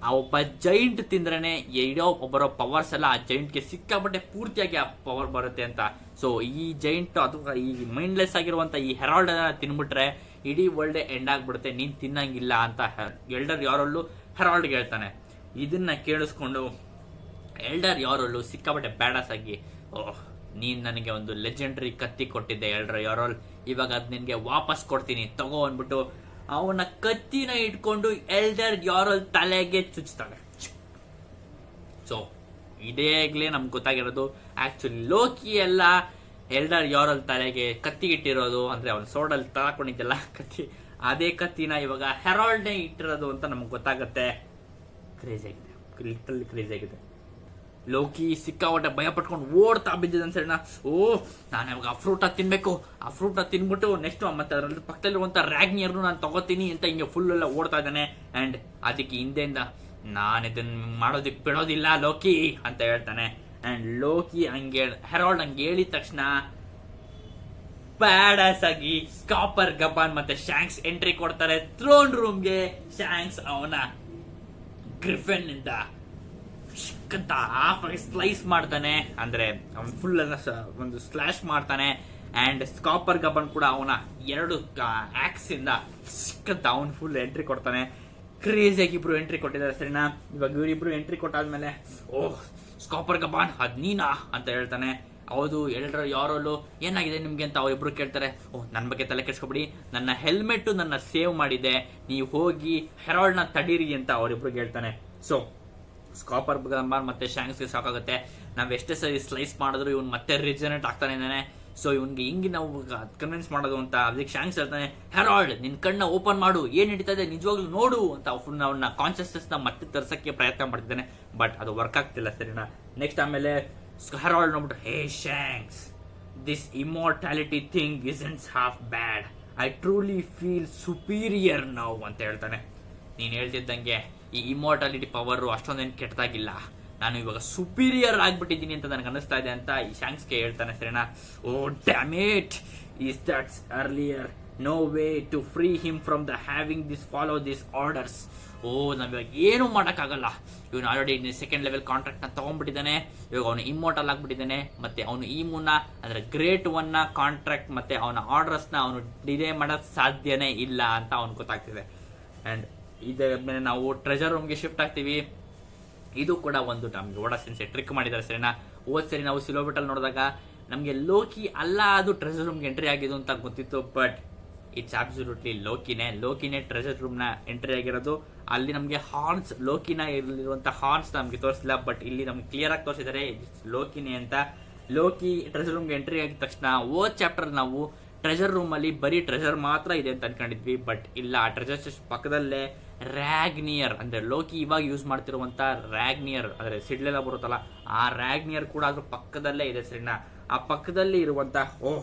ಆ ಒಬ್ಬ ಜೈಂಟ್ ತಿಂದ್ರೇನೆ ಇಡೋ ಒಬ್ಬರ ಪವರ್ಸ್ ಎಲ್ಲ ಆ ಜೈಂಟ್ಗೆ ಸಿಕ್ಕಾಬಟ್ಟೆ ಪೂರ್ತಿಯಾಗಿ ಆ ಪವರ್ ಬರುತ್ತೆ ಅಂತ. ಸೊ ಈ ಜೈಂಟ್ ಅಥವಾ ಈ ಮೈಂಡ್ಲೆಸ್ ಆಗಿರುವಂತ ಈ ಹೆರಾಲ್ಡ್ ತಿನ್ಬಿಟ್ರೆ ಇಡೀ ವರ್ಲ್ಡ್ ಎಂಡ್ ಆಗ್ಬಿಡುತ್ತೆ, ನೀನ್ ತಿನ್ನಂಗಿಲ್ಲ ಅಂತ ಎಲ್ಡರ್ ಯಾರಲ್ಲೂ ಹೆರಾಲ್ಡ್ಗೆ ಹೇಳ್ತಾನೆ. ಇದನ್ನ ಕೇಳಿಸ್ಕೊಂಡು ಎಲ್ಡರ್ ಯಾರಲ್ಲೂ ಸಿಕ್ಕಾಬಟ್ಟೆ ಬ್ಯಾಡಸ್ ಆಗಿ, ನೀನ್ ನನಗೆ ಒಂದು ಲೆಜೆಂಡರಿ ಕತ್ತಿ ಕೊಟ್ಟಿದ್ದೆ ಎಲ್ಡರ್ ಯಾರೋಲ್, ಇವಾಗ ಅದ್ ನಿನ್ಗೆ ವಾಪಸ್ ಕೊಡ್ತೀನಿ ತಗೋ ಅಂದ್ಬಿಟ್ಟು ಅವನ ಕತ್ತಿನ ಇಟ್ಕೊಂಡು ಎಲ್ಡರ್ ಯಾರೋಲ್ ತಲೆಗೆ ಚುಚ್ತಾನೆ. ಸೊ ಇದೇಗ್ಲೇ ನಮ್ಗೆ ಗೊತ್ತಾಗಿರೋದು ಆಕ್ಚುಲಿ ಲೋಕಿ ಎಲ್ಲ ಎಲ್ಡರ್ ಯಾರೋಲ್ ತಲೆಗೆ ಕತ್ತಿ ಇಟ್ಟಿರೋದು, ಅಂದ್ರೆ ಅವನ ಸೋಡಲ್ಲಿ ತಗೊಂಡಿದ್ದೆಲ್ಲ ಕತ್ತಿ ಅದೇ ಕತ್ತಿನ ಇವಾಗ ಹೆರಾಲ್ಡ್ನೇ ಇಟ್ಟಿರೋದು ಅಂತ ನಮ್ಗೆ ಗೊತ್ತಾಗುತ್ತೆ. ಕ್ರೇಜ್ ಆಗಿದೆ, ಲಿಟ್ರಲಿ ಕ್ರೇಜ್ ಆಗಿದೆ. ಲೋಕಿ ಸಿಕ್ಕಾಪಟ್ಟೆ ಭಯ ಪಟ್ಕೊಂಡು ಓಡ್ತಾ ಬಿದ್ದಿದ್ದ ಸರಿನಾ. ನಾನು ಇವಾಗ ಆ ಫ್ರೂಟ್ ತಿನ್ಬೇಕು, ಆ ಫ್ರೂಟ್ ತಿನ್ಬಿಟ್ಟು ನೆಕ್ಸ್ಟ್ ಮತ್ತೆ ಅದರಲ್ಲಿ ಪಕ್ಕದಲ್ಲಿರುವಂತ ರ್ಯಾಗ್ನಿಯರ್ನು ನಾನು ತಗೋತೀನಿ ಅಂತ ಹಿಂಗೆ ಫುಲ್ ಎಲ್ಲ ಓಡ್ತಾ ಇದ್ದಾನೆ. ಅಂಡ್ ಅದಕ್ಕೆ ಹಿಂದೆಯಿಂದ ನಾನು ಇದನ್ನ ಮಾಡೋದಕ್ಕೆ ಬಿಡೋದಿಲ್ಲ ಲೋಕಿ ಅಂತ ಹೇಳ್ತಾನೆ. ಅಂಡ್ ಲೋಕಿ ಹಂಗೆ ಹೆರಾಲ್ಡ್ ಹಂಗೆ ಹೇಳಿದ ತಕ್ಷಣ ಬ್ಯಾಡಾಸ್ ಆಗಿ ಸ್ಕಾಪರ್ ಗಬಾನ್ ಮತ್ತೆ ಶಾಂಕ್ಸ್ ಎಂಟ್ರಿ ಕೊಡ್ತಾರೆ ಥ್ರೋನ್ ರೂಮ್ಗೆ. ಶಾಂಕ್ಸ್ ಅವನ ಗ್ರಿಫೆನ್ ಇಂದ ಸ್ಲೈಸ್ ಮಾಡ್ತಾನೆ, ಅಂದ್ರೆ ಅವನ್ ಫುಲ್ ಒಂದು ಸ್ಲಾಶ್ ಮಾಡ್ತಾನೆ. ಅಂಡ್ ಸ್ಕಾಪರ್ ಗಬನ್ ಕೂಡ ಅವನ 2 ಆಕ್ಸ್ ಇಂದ ಸಿಕ್ಕಂತ ಅವನ್ ಫುಲ್ ಎಂಟ್ರಿ ಕೊಡ್ತಾನೆ. ಕ್ರೇಜಿಯಾಗಿ ಇಬ್ರು ಎಂಟ್ರಿ ಕೊಟ್ಟಿದ್ದಾರೆ ಸರಿನಾ. ಇವಾಗ ಇವರಿಬ್ರು ಎಂಟ್ರಿ ಕೊಟ್ಟಾದ್ಮೇಲೆ ಸ್ಕಾಪರ್ ಗಬಾನ್ ಅದ್ ನೀನಾ ಅಂತ ಹೇಳ್ತಾನೆ. ಹೌದು, ಯಾರಲ್ಲೂ ಏನಾಗಿದೆ ನಿಮ್ಗೆ ಅಂತ ಅವರಿಬ್ರು ಕೇಳ್ತಾರೆ. ನನ್ನ ಬಗ್ಗೆ ತಲೆ ಕೆಡ್ಸ್ಕೊಬಿಡಿ, ನನ್ನ ಹೆಲ್ಮೆಟ್ ನನ್ನ ಸೇವ್ ಮಾಡಿದೆ, ನೀವು ಹೋಗಿ ಹೆರಾಲ್ಡ್ ನ ತಡೀರಿ ಅಂತ ಅವರಿಬ್ರು ಹೇಳ್ತಾನೆ. ಸೊ ಸ್ಕಾಪರ್ ಗಬಾನ್ ಮತ್ತೆ ಶಾಂಕ್ಸ್ಗೆ ಸಾಕಾಗುತ್ತೆ. ನಾವ್ ಎಷ್ಟೇ ಸರಿ ಸ್ಲೈಸ್ ಮಾಡಿದ್ರು ಇವ್ನು ಮತ್ತೆ ರಿಜನರೇಟ್ ಆಗ್ತಾನೆ ಇದ್ದಾನೆ. ಸೊ ಇವ್ನಿಗೆ ಹಿಂಗೆ ನಾವು ಕನ್ವಿನ್ಸ್ ಮಾಡೋದು ಅಂತ ಅದಕ್ಕೆ ಶಾಂಕ್ಸ್ ಹೇಳ್ತಾನೆ, ಹೆರಾಲ್ಡ್ ನಿನ್ ಕಣ್ಣ ಓಪನ್ ಮಾಡು, ಏನ್ ನಡೀತಾ ಇದೆ ನಿಜವಾಗ್ಲೂ ನೋಡು ಅಂತ ಅವನ್ನ ಕಾನ್ಶಿಯಸ್ನೆಸ್ ನ ಮತ್ತೆ ತರ್ಸಕ್ಕೆ ಪ್ರಯತ್ನ ಮಾಡ್ತಿದ್ದಾನೆ. ಬಟ್ ಅದು ವರ್ಕ್ ಆಗ್ತಿಲ್ಲ ಸರಿನಾ. ನೆಕ್ಸ್ಟ್ ಆಮೇಲೆ ಹೆರಾಲ್ಡ್ ನೋಡ್ಬಿಟ್ಟು, hey Shanks, this immortality thing isn't half bad, I truly feel superior now ಅಂತ ಹೇಳ್ತಾನೆ. ನೀನ್ ಹೇಳ್ತಿದ್ದಂಗೆ ಈ ಇಮ್ಮೋರ್ಟಾಲಿಟಿ ಪವರ್ ಅಷ್ಟೊಂದೇನು ಕೆಟ್ಟದಾಗಿಲ್ಲ, ನಾನು ಇವಾಗ ಸುಪೀರಿಯರ್ ಆಗ್ಬಿಟ್ಟಿದ್ದೀನಿ ಅಂತ ನನಗೆ ಅನಿಸ್ತಾ ಇದೆ ಅಂತ ಈ ಶಾಂಕ್ಸ್ಗೆ ಹೇಳ್ತಾನೆ ಸರಿನಾ. Damn it, is that's earlier no way to free him from the having this follow this orders. ನಾವಿವಾಗ ಏನು ಮಾಡೋಕ್ಕಾಗಲ್ಲ, ಇವನು ಆಲ್ರೆಡಿ ಸೆಕೆಂಡ್ ಲೆವೆಲ್ ಕಾಂಟ್ರಾಕ್ಟ್ ನ ತಗೊಂಡ್ಬಿಟ್ಟಿದ್ದಾನೆ, ಇವಾಗ ಅವನು ಇಮ್ಮೋರ್ಟಲ್ ಆಗ್ಬಿಟ್ಟಿದ್ದಾನೆ. ಮತ್ತೆ ಅವನು ಈ ಮುನ್ನ ಅಂದ್ರೆ ಗ್ರೇಟ್ 1 ನ ಕಾಂಟ್ರಾಕ್ಟ್ ಮತ್ತೆ ಅವನ ಆರ್ಡರ್ಸ್ ನ ಅವನು ಡಿಲೇ ಮಾಡೋಕ್ ಸಾಧ್ಯನೇ ಇಲ್ಲ ಅಂತ ಅವನು ಗೊತ್ತಾಗ್ತಿದೆ. ಅಂಡ್ ಇದಾದ್ಮೇಲೆ ನಾವು ಟ್ರೆಜರ್ ರೂಮ್ಗೆ ಶಿಫ್ಟ್ ಆಗ್ತೀವಿ. ಇದು ಕೂಡ ಒಂದು ನಮ್ಗೆ ಓಡಾ ಸೆನ್ಸ್ ಟ್ರಿಕ್ ಮಾಡಿದ್ದಾರೆ ಸರಿನಾ. ಸರಿ ನಾವು ಸಿಲೋಬಿಟಲ್ ನೋಡಿದಾಗ ನಮ್ಗೆ ಲೋಕಿ ಅಲ್ಲ ಅದು ಟ್ರೆಜರ್ ರೂಮ್ಗೆ ಎಂಟ್ರಿ ಆಗಿದ್ದು ಅಂತ ಗೊತ್ತಿತ್ತು, ಬಟ್ ಇಟ್ಸ್ ಅಬ್ಸಲ್ಯೂಟ್ಲಿ ಲೋಕಿನೇ ಟ್ರೆಜರ್ ರೂಮ್ ನ ಎಂಟ್ರಿ ಆಗಿರೋದು. ಅಲ್ಲಿ ನಮ್ಗೆ ಹಾರ್ನ್ಸ್, ಲೋಕಿನ ಇರುವಂತ ಹಾರ್ನ್ಸ್ ನಮ್ಗೆ ತೋರಿಸಿಲ್ಲ, ಬಟ್ ಇಲ್ಲಿ ನಮ್ಗೆ ಕ್ಲಿಯರ್ ಆಗಿ ತೋರಿಸಿದ್ದಾರೆ ಲೋಕಿನೇ ಅಂತ. ಲೋಕಿ ಟ್ರೆಜರ್ ರೂಮ್ಗೆ ಎಂಟ್ರಿ ಆಗಿದ ತಕ್ಷಣ ಚಾಪ್ಟರ್ ನಾವು ಟ್ರೆಜರ್ ರೂಮ್ ಅಲ್ಲಿ ಬರೀ ಟ್ರೆಜರ್ ಮಾತ್ರ ಇದೆ ಅಂತ ಅನ್ಕೊಂಡಿದ್ವಿ, ಬಟ್ ಇಲ್ಲ, ಆ ಟ್ರೆಜರ್ ಚೆಸ್ಟ್ ಪಕ್ಕದಲ್ಲೇ ರ್ಯಾಗ್ನಿಯರ್ ಅಂದ್ರೆ ಲೋಕಿ ಇವಾಗ ಯೂಸ್ ಮಾಡ್ತಿರುವಂತ ರ್ಯಾಗ್ನಿಯರ್ ಅಂದ್ರೆ ಸಿಡ್ಲೆಲ್ಲ ಬರುತ್ತಲ್ಲ ಆ ರ್ಯಾಗ್ನಿಯರ್ ಕೂಡ ಅದ್ರ ಪಕ್ಕದಲ್ಲೇ ಇದೆ ಸರಿನಾ. ಆ ಪಕ್ಕದಲ್ಲಿ ಇರುವಂತ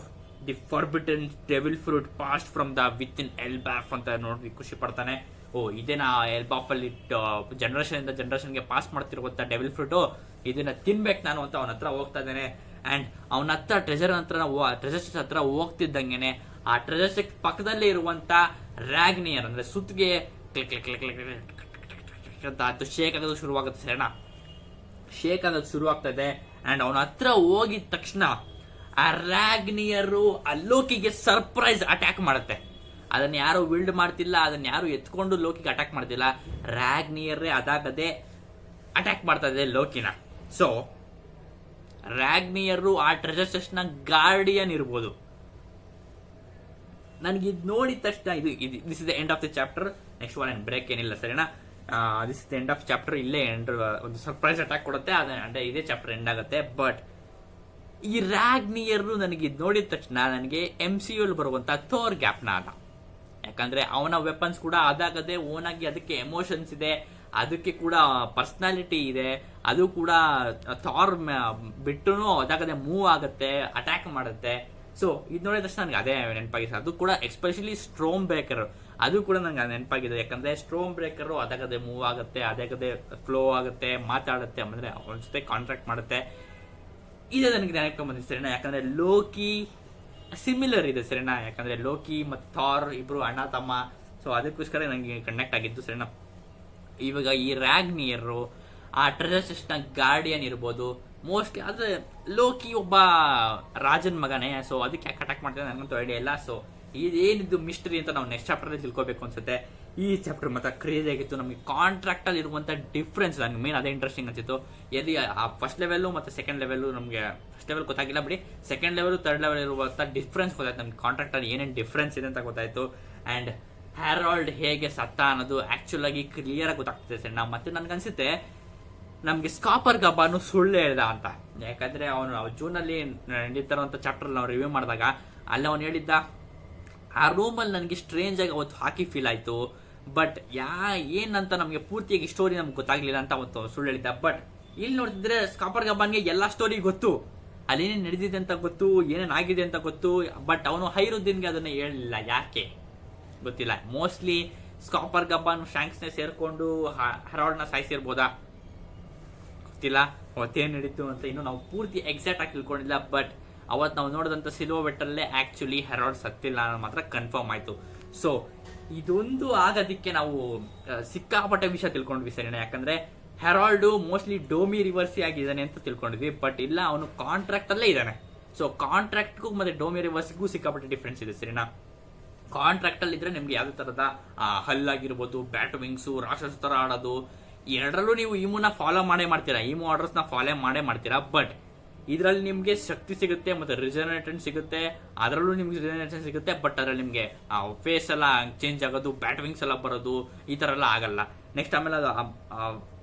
the forbidden devil fruit passed from the within Elbaf ಅಂತ ನೋಡಿ ಖುಷಿ ಪಡ್ತಾನೆ. ಇದೇನಾ ಎಲ್ಬಾಫ್ ಅಲ್ಲಿ ಜನರೇಷನ್ ಇಂದ ಜನರೇಷನ್ಗೆ ಪಾಸ್ ಮಾಡ್ತಿರುವಂತ ಡೆವಿಲ್ ಫ್ರೂಟ್, ಇದನ್ನ ತಿನ್ಬೇಕು ನಾನು ಅಂತ ಅವನ ಹತ್ರ ಹೋಗ್ತಾ ಇದ್ದಾನೆ. ಅಂಡ್ ಅವನ ಹತ್ರ ಟ್ರೆಜರ್ ಹತ್ರ ಹೋಗ್ತಿದ್ದಂಗೆನೆ ಆ ಟ್ರೆಜರ್ ಚೆಕ್ ಪಕ್ಕದಲ್ಲೇ ಇರುವಂತ ರ್ಯಾಗ್ನಿಯರ್ ಅಂದ್ರೆ ಸುತ್ತಿಗೆ ಕ್ಲಿಕ್ ಕ್ಲಿಕ್ ಕ್ಲಿಕ್ ಕ್ಲಿಕ್ ಅಂತ ಅದು ಶೇಕ್ ಆಗೋದು ಶುರುವಾಗುತ್ತೆ ಸರಿನಾ. ಶೇಕ್ ಆಗೋದು ಶುರು ಆಗ್ತಾ ಇದೆ. ಅಂಡ್ ಅವನ ಹತ್ರ ಹೋಗಿದ ತಕ್ಷಣ ಆ ರ್ಯಾಗ್ನಿಯರು ಆ ಲೋಕಿಗೆ ಸರ್ಪ್ರೈಸ್ ಅಟ್ಯಾಕ್ ಮಾಡುತ್ತೆ. ಅದನ್ನ ಯಾರು ವಿಲ್ಡ್ ಮಾಡ್ತಿಲ್ಲ, ಅದನ್ನ ಯಾರು ಎತ್ಕೊಂಡು ಲೋಕಿಗೆ ಅಟ್ಯಾಕ್ ಮಾಡ್ತಿಲ್ಲ, ರ್ಯಾಗ್ನಿಯರೇ ಅದಾಗದೆ ಅಟ್ಯಾಕ್ ಮಾಡ್ತಾ ಇದೆ ಲೋಕಿನ. ಸೊ ರ್ಯಾಗ್ನಿಯರು ಆ ಟ್ರೆಜರ್ ಚೆಸ್ಟ್ ನ ಗಾರ್ಡಿಯನ್ ಇರ್ಬೋದು. ನನಗೆ ಇದು ನೋಡಿದ ತಕ್ಷಣ this is the end of the chapter. Next one break ಏನಿಲ್ಲ ಸರಿನಾ. This is the end of chapter. ಇಲ್ಲೇ ಒಂದು ಸರ್ಪ್ರೈಸ್ ಅಟ್ಯಾಕ್ ಕೊಡುತ್ತೆ, ಅಂದ್ರೆ ಇದೇ ಚಾಪ್ಟರ್ ಎಂಡ್ ಆಗುತ್ತೆ. ಬಟ್ ಈ ರ್ಯಾಗ್ನಿಯರ್ ನನಗೆ ಇದು ನೋಡಿದ ತಕ್ಷಣ ನನಗೆ MCU ಬರುವಂತ ಥೋರ್ ಗ್ಯಾಪ್ನ ಅದ. ಯಾಕಂದ್ರೆ ಅವನ ವೆಪನ್ಸ್ ಕೂಡ ಅದಾಗದೆ ಓನಾಗಿ ಅದಕ್ಕೆ ಎಮೋಷನ್ಸ್ ಇದೆ, ಅದಕ್ಕೆ ಕೂಡ ಪರ್ಸನಾಲಿಟಿ ಇದೆ, ಅದು ಕೂಡ ಥಾರ್ ಬಿಟ್ಟು ಅದಾಗದೆ ಮೂವ್ ಆಗುತ್ತೆ, ಅಟ್ಯಾಕ್ ಮಾಡುತ್ತೆ. ಸೊ ಇದು ನೋಡಿದ ತಕ್ಷಣ ನನಗೆ ಅದೇ ನೆನಪಾಗಿದೆ. ಅದು ಕೂಡ ಎಸ್ಪೆಷಲಿ ಸ್ಟ್ರೋಮ್ ಬ್ರೇಕರ್, ಅದು ಕೂಡ ನಂಗೆ ನೆನಪಾಗಿದೆ. ಯಾಕಂದ್ರೆ ಸ್ಟ್ರೋಮ್ ಬ್ರೇಕರ್ ಅದಾಗದೆ ಮೂವ್ ಆಗುತ್ತೆ, ಅದಾಗದೆ ಫ್ಲೋ ಆಗುತ್ತೆ, ಮಾತಾಡುತ್ತೆ, ಅಂದ್ರೆ ಅವನ ಜೊತೆ ಕಾಂಟ್ರಾಕ್ಟ್ ಮಾಡುತ್ತೆ. ಇದೇ ನನಗೆ ನೆನಪು ಬಂದಿದೆ ಸರಿನಾ. ಯಾಕಂದ್ರೆ ಲೋಕಿ ಸಿಮಿಲರ್ ಇದೆ ಸರಿನಾ. ಯಾಕಂದ್ರೆ ಲೋಕಿ ಮತ್ತು ಥಾರ್ ಇಬ್ರು ಅಣ್ಣ ತಮ್ಮ. ಸೊ ಅದಕ್ಕೋಸ್ಕರ ನನಗೆ ಕನೆಕ್ಟ್ ಆಗಿದ್ದು ಸರಿನಾ. ಇವಾಗ ಈ ರ್ಯಾಗ್ನಿಯರು ಆ ಟ್ರೆಜರ್ ಚೆಸ್ಟ್ ನ ಗಾರ್ಡಿಯನ್ ಇರ್ಬೋದು ಮೋಸ್ಟ್ಲಿ. ಆದ್ರೆ ಲೋಕಿ ಒಬ್ಬ ರಾಜನ್ ಮಗನೇ, ಸೊ ಅದಕ್ಕೆ ಯಾಕೆ ಅಟ್ಯಾಕ್ ಮಾಡ್ತಾರೆ ನನಗಂತೂ ಐಡಿಯಾ ಇಲ್ಲ. ಸೊ ಇದೇನಿದ್ದು ಮಿಸ್ಟರಿ ಅಂತ ನಾವು ನೆಕ್ಸ್ಟ್ ಚಾಪ್ಟರ್ ಅಲ್ಲಿ ತಿಳ್ಕೊಬೇಕು ಅನ್ಸುತ್ತೆ. ಈ ಚಾಪ್ಟರ್ ಮತ್ತೆ ಕ್ರೇಜಿ ಆಗಿತ್ತು. ನಮಗೆ ಕಾಂಟ್ರಾಕ್ಟ್ ಅಲ್ಲಿ ಇರುವಂತ ಡಿಫ್ರೆನ್ಸ್ ನನಗೆ ಮೇನ್ ಅದೇ ಇಂಟ್ರೆಸ್ಟಿಂಗ್ ಅನ್ಸಿತ್ತು. ಎಲ್ಲಿ ಆ ಫಸ್ಟ್ ಲೆವೆಲ್ ಮತ್ತೆ ಸೆಕೆಂಡ್ ಲೆವೆಲ್, ನಮಗೆ ಫಸ್ಟ್ ಲೆವೆಲ್ ಗೊತ್ತಾಗಿಲ್ಲ ಬಿಡಿ, ಸೆಕೆಂಡ್ ಲೆವೆಲ್ ಥರ್ಡ್ ಲೆವೆಲ್ ಇರುವಂತ ಡಿಫ್ರೆನ್ಸ್ ಗೊತ್ತಾಯ್ತು. ನಮ್ಗೆ ಕಾಂಟ್ರಾಕ್ಟ್ ಅಲ್ಲಿ ಏನೇನು ಡಿಫ್ರೆನ್ಸ್ ಇದೆ ಅಂತ ಗೊತ್ತಾಯ್ತು. ಅಂಡ್ ಹೆರಾಲ್ಡ್ ಹೇಗೆ ಸತ್ತ ಅನ್ನೋದು ಆಕ್ಚುಲ್ ಆಗಿ ಕ್ಲಿಯರ್ ಆಗಿ ಗೊತ್ತಾಗ್ತಿದೆ ಸರ್. ಮತ್ತೆ ನನ್ಗನ್ಸುತ್ತೆ ನಮ್ಗೆ ಸ್ಕಾಪರ್ ಗಬಾನು ಸುಳ್ಳು ಹೇಳ್ದ ಅಂತ. ಯಾಕಂದ್ರೆ ಅವನು ಜೂನ್ ಅಲ್ಲಿ ನಡೀತಾರಂತ ಚಾಪ್ಟರ್ ನಾವು ರಿವ್ಯೂ ಮಾಡಿದಾಗ ಅಲ್ಲಿ ಅವನು ಹೇಳಿದ್ದ ಆ ರೂಮಲ್ಲಿ ನನಗೆ ಸ್ಟ್ರೇಂಜ್ ಆಗಿ ಅವತ್ತು ಹಾಕಿ ಫೀಲ್ ಆಯಿತು. ಬಟ್ ಏನಂತ ನಮಗೆ ಪೂರ್ತಿಯಾಗಿ ಸ್ಟೋರಿ ನಮ್ಗೆ ಗೊತ್ತಾಗ್ಲಿಲ್ಲ ಅಂತ ಅವತ್ತು ಸುಳ್ಳು ಹೇಳಿದ್ದ. ಬಟ್ ಇಲ್ಲಿ ನೋಡ್ತಿದ್ರೆ ಸ್ಕಾಪರ್ ಗಬ್ಬಾನ್ಗೆ ಎಲ್ಲ ಸ್ಟೋರಿ ಗೊತ್ತು, ಅಲ್ಲೇನೇನು ನಡೆದಿದೆ ಅಂತ ಗೊತ್ತು, ಏನೇನು ಆಗಿದೆ ಅಂತ ಗೊತ್ತು. ಬಟ್ ಅವನು ಹೈರುದ್ದೀನ್ಗೆ ಅದನ್ನ ಹೇಳಲಿಲ್ಲ. ಯಾಕೆ ಗೊತ್ತಿಲ್ಲ. ಮೋಸ್ಟ್ಲಿ ಸ್ಕಾಪರ್ ಗಬ್ಬಾನ್ ಶಾಂಕ್ಸ್ನ ಸೇರ್ಕೊಂಡು ಹೆರಾಲ್ಡ್ನ ಸಾಯಿಸಿರ್ಬೋದಾ, ಗೊತ್ತಿಲ್ಲ. ಅವತ್ತೇನು ನಡೀತು ಅಂತ ಇನ್ನು ನಾವು ಪೂರ್ತಿ ಎಕ್ಸಾಕ್ಟ್ ಆಗಿ ತಿಳ್ಕೊಂಡಿಲ್ಲ. ಬಟ್ ಅವತ್ತು ನಾವು ನೋಡಿದಂಥ ಸಿಲ್ವರ್ ಬೆಟ್ಟಲ್ಲೇ ಆಕ್ಚುಲಿ ಹೆರಾಲ್ಡ್ ಸತ್ತಿಲ್ಲ ಅನ್ನೋ ಮಾತ್ರ ಕನ್ಫರ್ಮ್ ಆಯ್ತು. ಸೊ ಇದೊಂದು ಆಗೋದಕ್ಕೆ ನಾವು ಸಿಕ್ಕಾಪಟ್ಟೆ ವಿಷಯ ತಿಳ್ಕೊಂಡ್ವಿ ಸರಿನಾ. ಯಾಕಂದ್ರೆ ಹೆರಾಲ್ಡು ಮೋಸ್ಟ್ಲಿ ಡೋಮಿ ರಿವರ್ಸಿ ಆಗಿದ್ದಾನೆ ಅಂತ ತಿಳ್ಕೊಂಡಿದ್ವಿ. ಬಟ್ ಇಲ್ಲ, ಅವನು ಕಾಂಟ್ರಾಕ್ಟ್ ಅಲ್ಲೇ ಇದ್ದಾನೆ. ಸೊ ಕಾಂಟ್ರಾಕ್ಟ್ಗೂ ಮತ್ತೆ ಡೋಮಿ ರಿವರ್ಸ್ಗೂ ಸಿಕ್ಕಾಪಟ್ಟೆ ಡಿಫ್ರೆನ್ಸ್ ಇದೆ ಸರಿನಾ. ಕಾಂಟ್ರಾಕ್ಟ್ ಅಲ್ಲಿ ಇದ್ರೆ ನಿಮ್ಗೆ ಯಾವ್ದೇ ತರದ ಹಲ್ಲಾಗಿರ್ಬೋದು, ಬ್ಯಾಟ್ ವಿಂಗ್ಸು, ರಾಕ್ಷಸ ತರ ಆಡೋದು, ಎರಡರಲ್ಲೂ ನೀವು ಇಮುನ ಫಾಲೋ ಮಾಡ್ತೀರಾ, ಇಮು ಆರ್ಡರ್ಸ್ ನ ಫಾಲೋ ಮಾಡ್ತೀರಾ. ಬಟ್ ಇದರಲ್ಲಿ ನಿಮ್ಗೆ ಶಕ್ತಿ ಸಿಗುತ್ತೆ ಮತ್ತೆ ರಿಜನರೇಷನ್ ಸಿಗುತ್ತೆ, ಅದರಲ್ಲೂ ನಿಮ್ಗೆ ರಿಜನರೇಷನ್ ಸಿಗುತ್ತೆ. ಬಟ್ ಅದ್ರಲ್ಲಿ ನಿಮ್ಗೆ ಫೇಸ್ ಎಲ್ಲ ಚೇಂಜ್ ಆಗೋದು, ಬ್ಯಾಟ್ ವಿಂಗ್ಸ್ ಎಲ್ಲ ಬರೋದು, ಈ ತರ ಎಲ್ಲ ಆಗಲ್ಲ. ನೆಕ್ಸ್ಟ್ ಆಮೇಲೆ ಅದು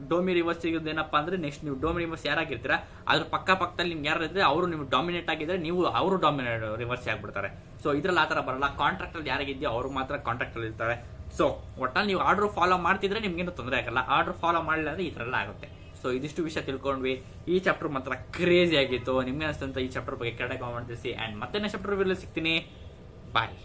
ಡೋಮಿ ರಿವರ್ಸ್ ಸಿಗೋದು ಏನಪ್ಪಾ ಅಂದ್ರೆ, ನೆಕ್ಸ್ಟ್ ನೀವು ಡೋಮಿ ರಿವರ್ಸ್ ಯಾರಾಗಿರ್ತೀರಾ ಅದ್ರ ಪಕ್ಕದಲ್ಲಿ ನಿಮ್ಗೆ ಯಾರಿದ್ರೆ ಅವರು ನೀವು ಡಾಮಿನೇಟ್ ಆಗಿದ್ರೆ ನೀವು ಅವರು ಡಾಮಿನೇಟ್ ರಿವರ್ಸ್ ಆಗ್ಬಿಡ್ತಾರೆ. ಸೊ ಇದ್ರಲ್ಲಿ ಆ ತರ ಬರಲ್ಲ. ಕಾಂಟ್ರಾಕ್ಟ್ ಅಲ್ಲಿ ಯಾರಾಗಿದ್ಯೋ ಅವರು ಮಾತ್ರ ಕಾಂಟ್ರಾಕ್ಟ್ ಅಲ್ಲಿ ಇರ್ತಾರೆ. ಸೊ ಒಟ್ಟಲ್ಲಿ ನೀವು ಆರ್ಡರ್ ಫಾಲೋ ಮಾಡ್ತಿದ್ರೆ ನಿಮ್ಗೇನು ತೊಂದರೆ ಆಗಲ್ಲ. ಆರ್ಡರ್ ಫಾಲೋ ಮಾಡಲಿಲ್ಲ ಅಂದ್ರೆ ಈ ತರ ಎಲ್ಲ ಆಗುತ್ತೆ. ಸೊ ಇದಿಷ್ಟು ವಿಷಯ ತಿಳ್ಕೊಂಡ್ವಿ. ಈ ಚಾಪ್ಟರ್ ಮಾತ್ರ ಕ್ರೇಜಿ ಆಗಿತ್ತು. ನಿಮ್ಗೆ ಅನಿಸ್ತಂತ ಈ ಚಾಪ್ಟರ್ ಬಗ್ಗೆ ಕೆಳಗೆ ಕಾಮೆಂಟ್ ತಿಳಿಸಿ. ಅಂಡ್ ಮತ್ತೆ ನೆಕ್ಸ್ಟ್ ಚಾಪ್ಟರ್ ಸಿಗ್ತೀನಿ. ಬಾಯ್.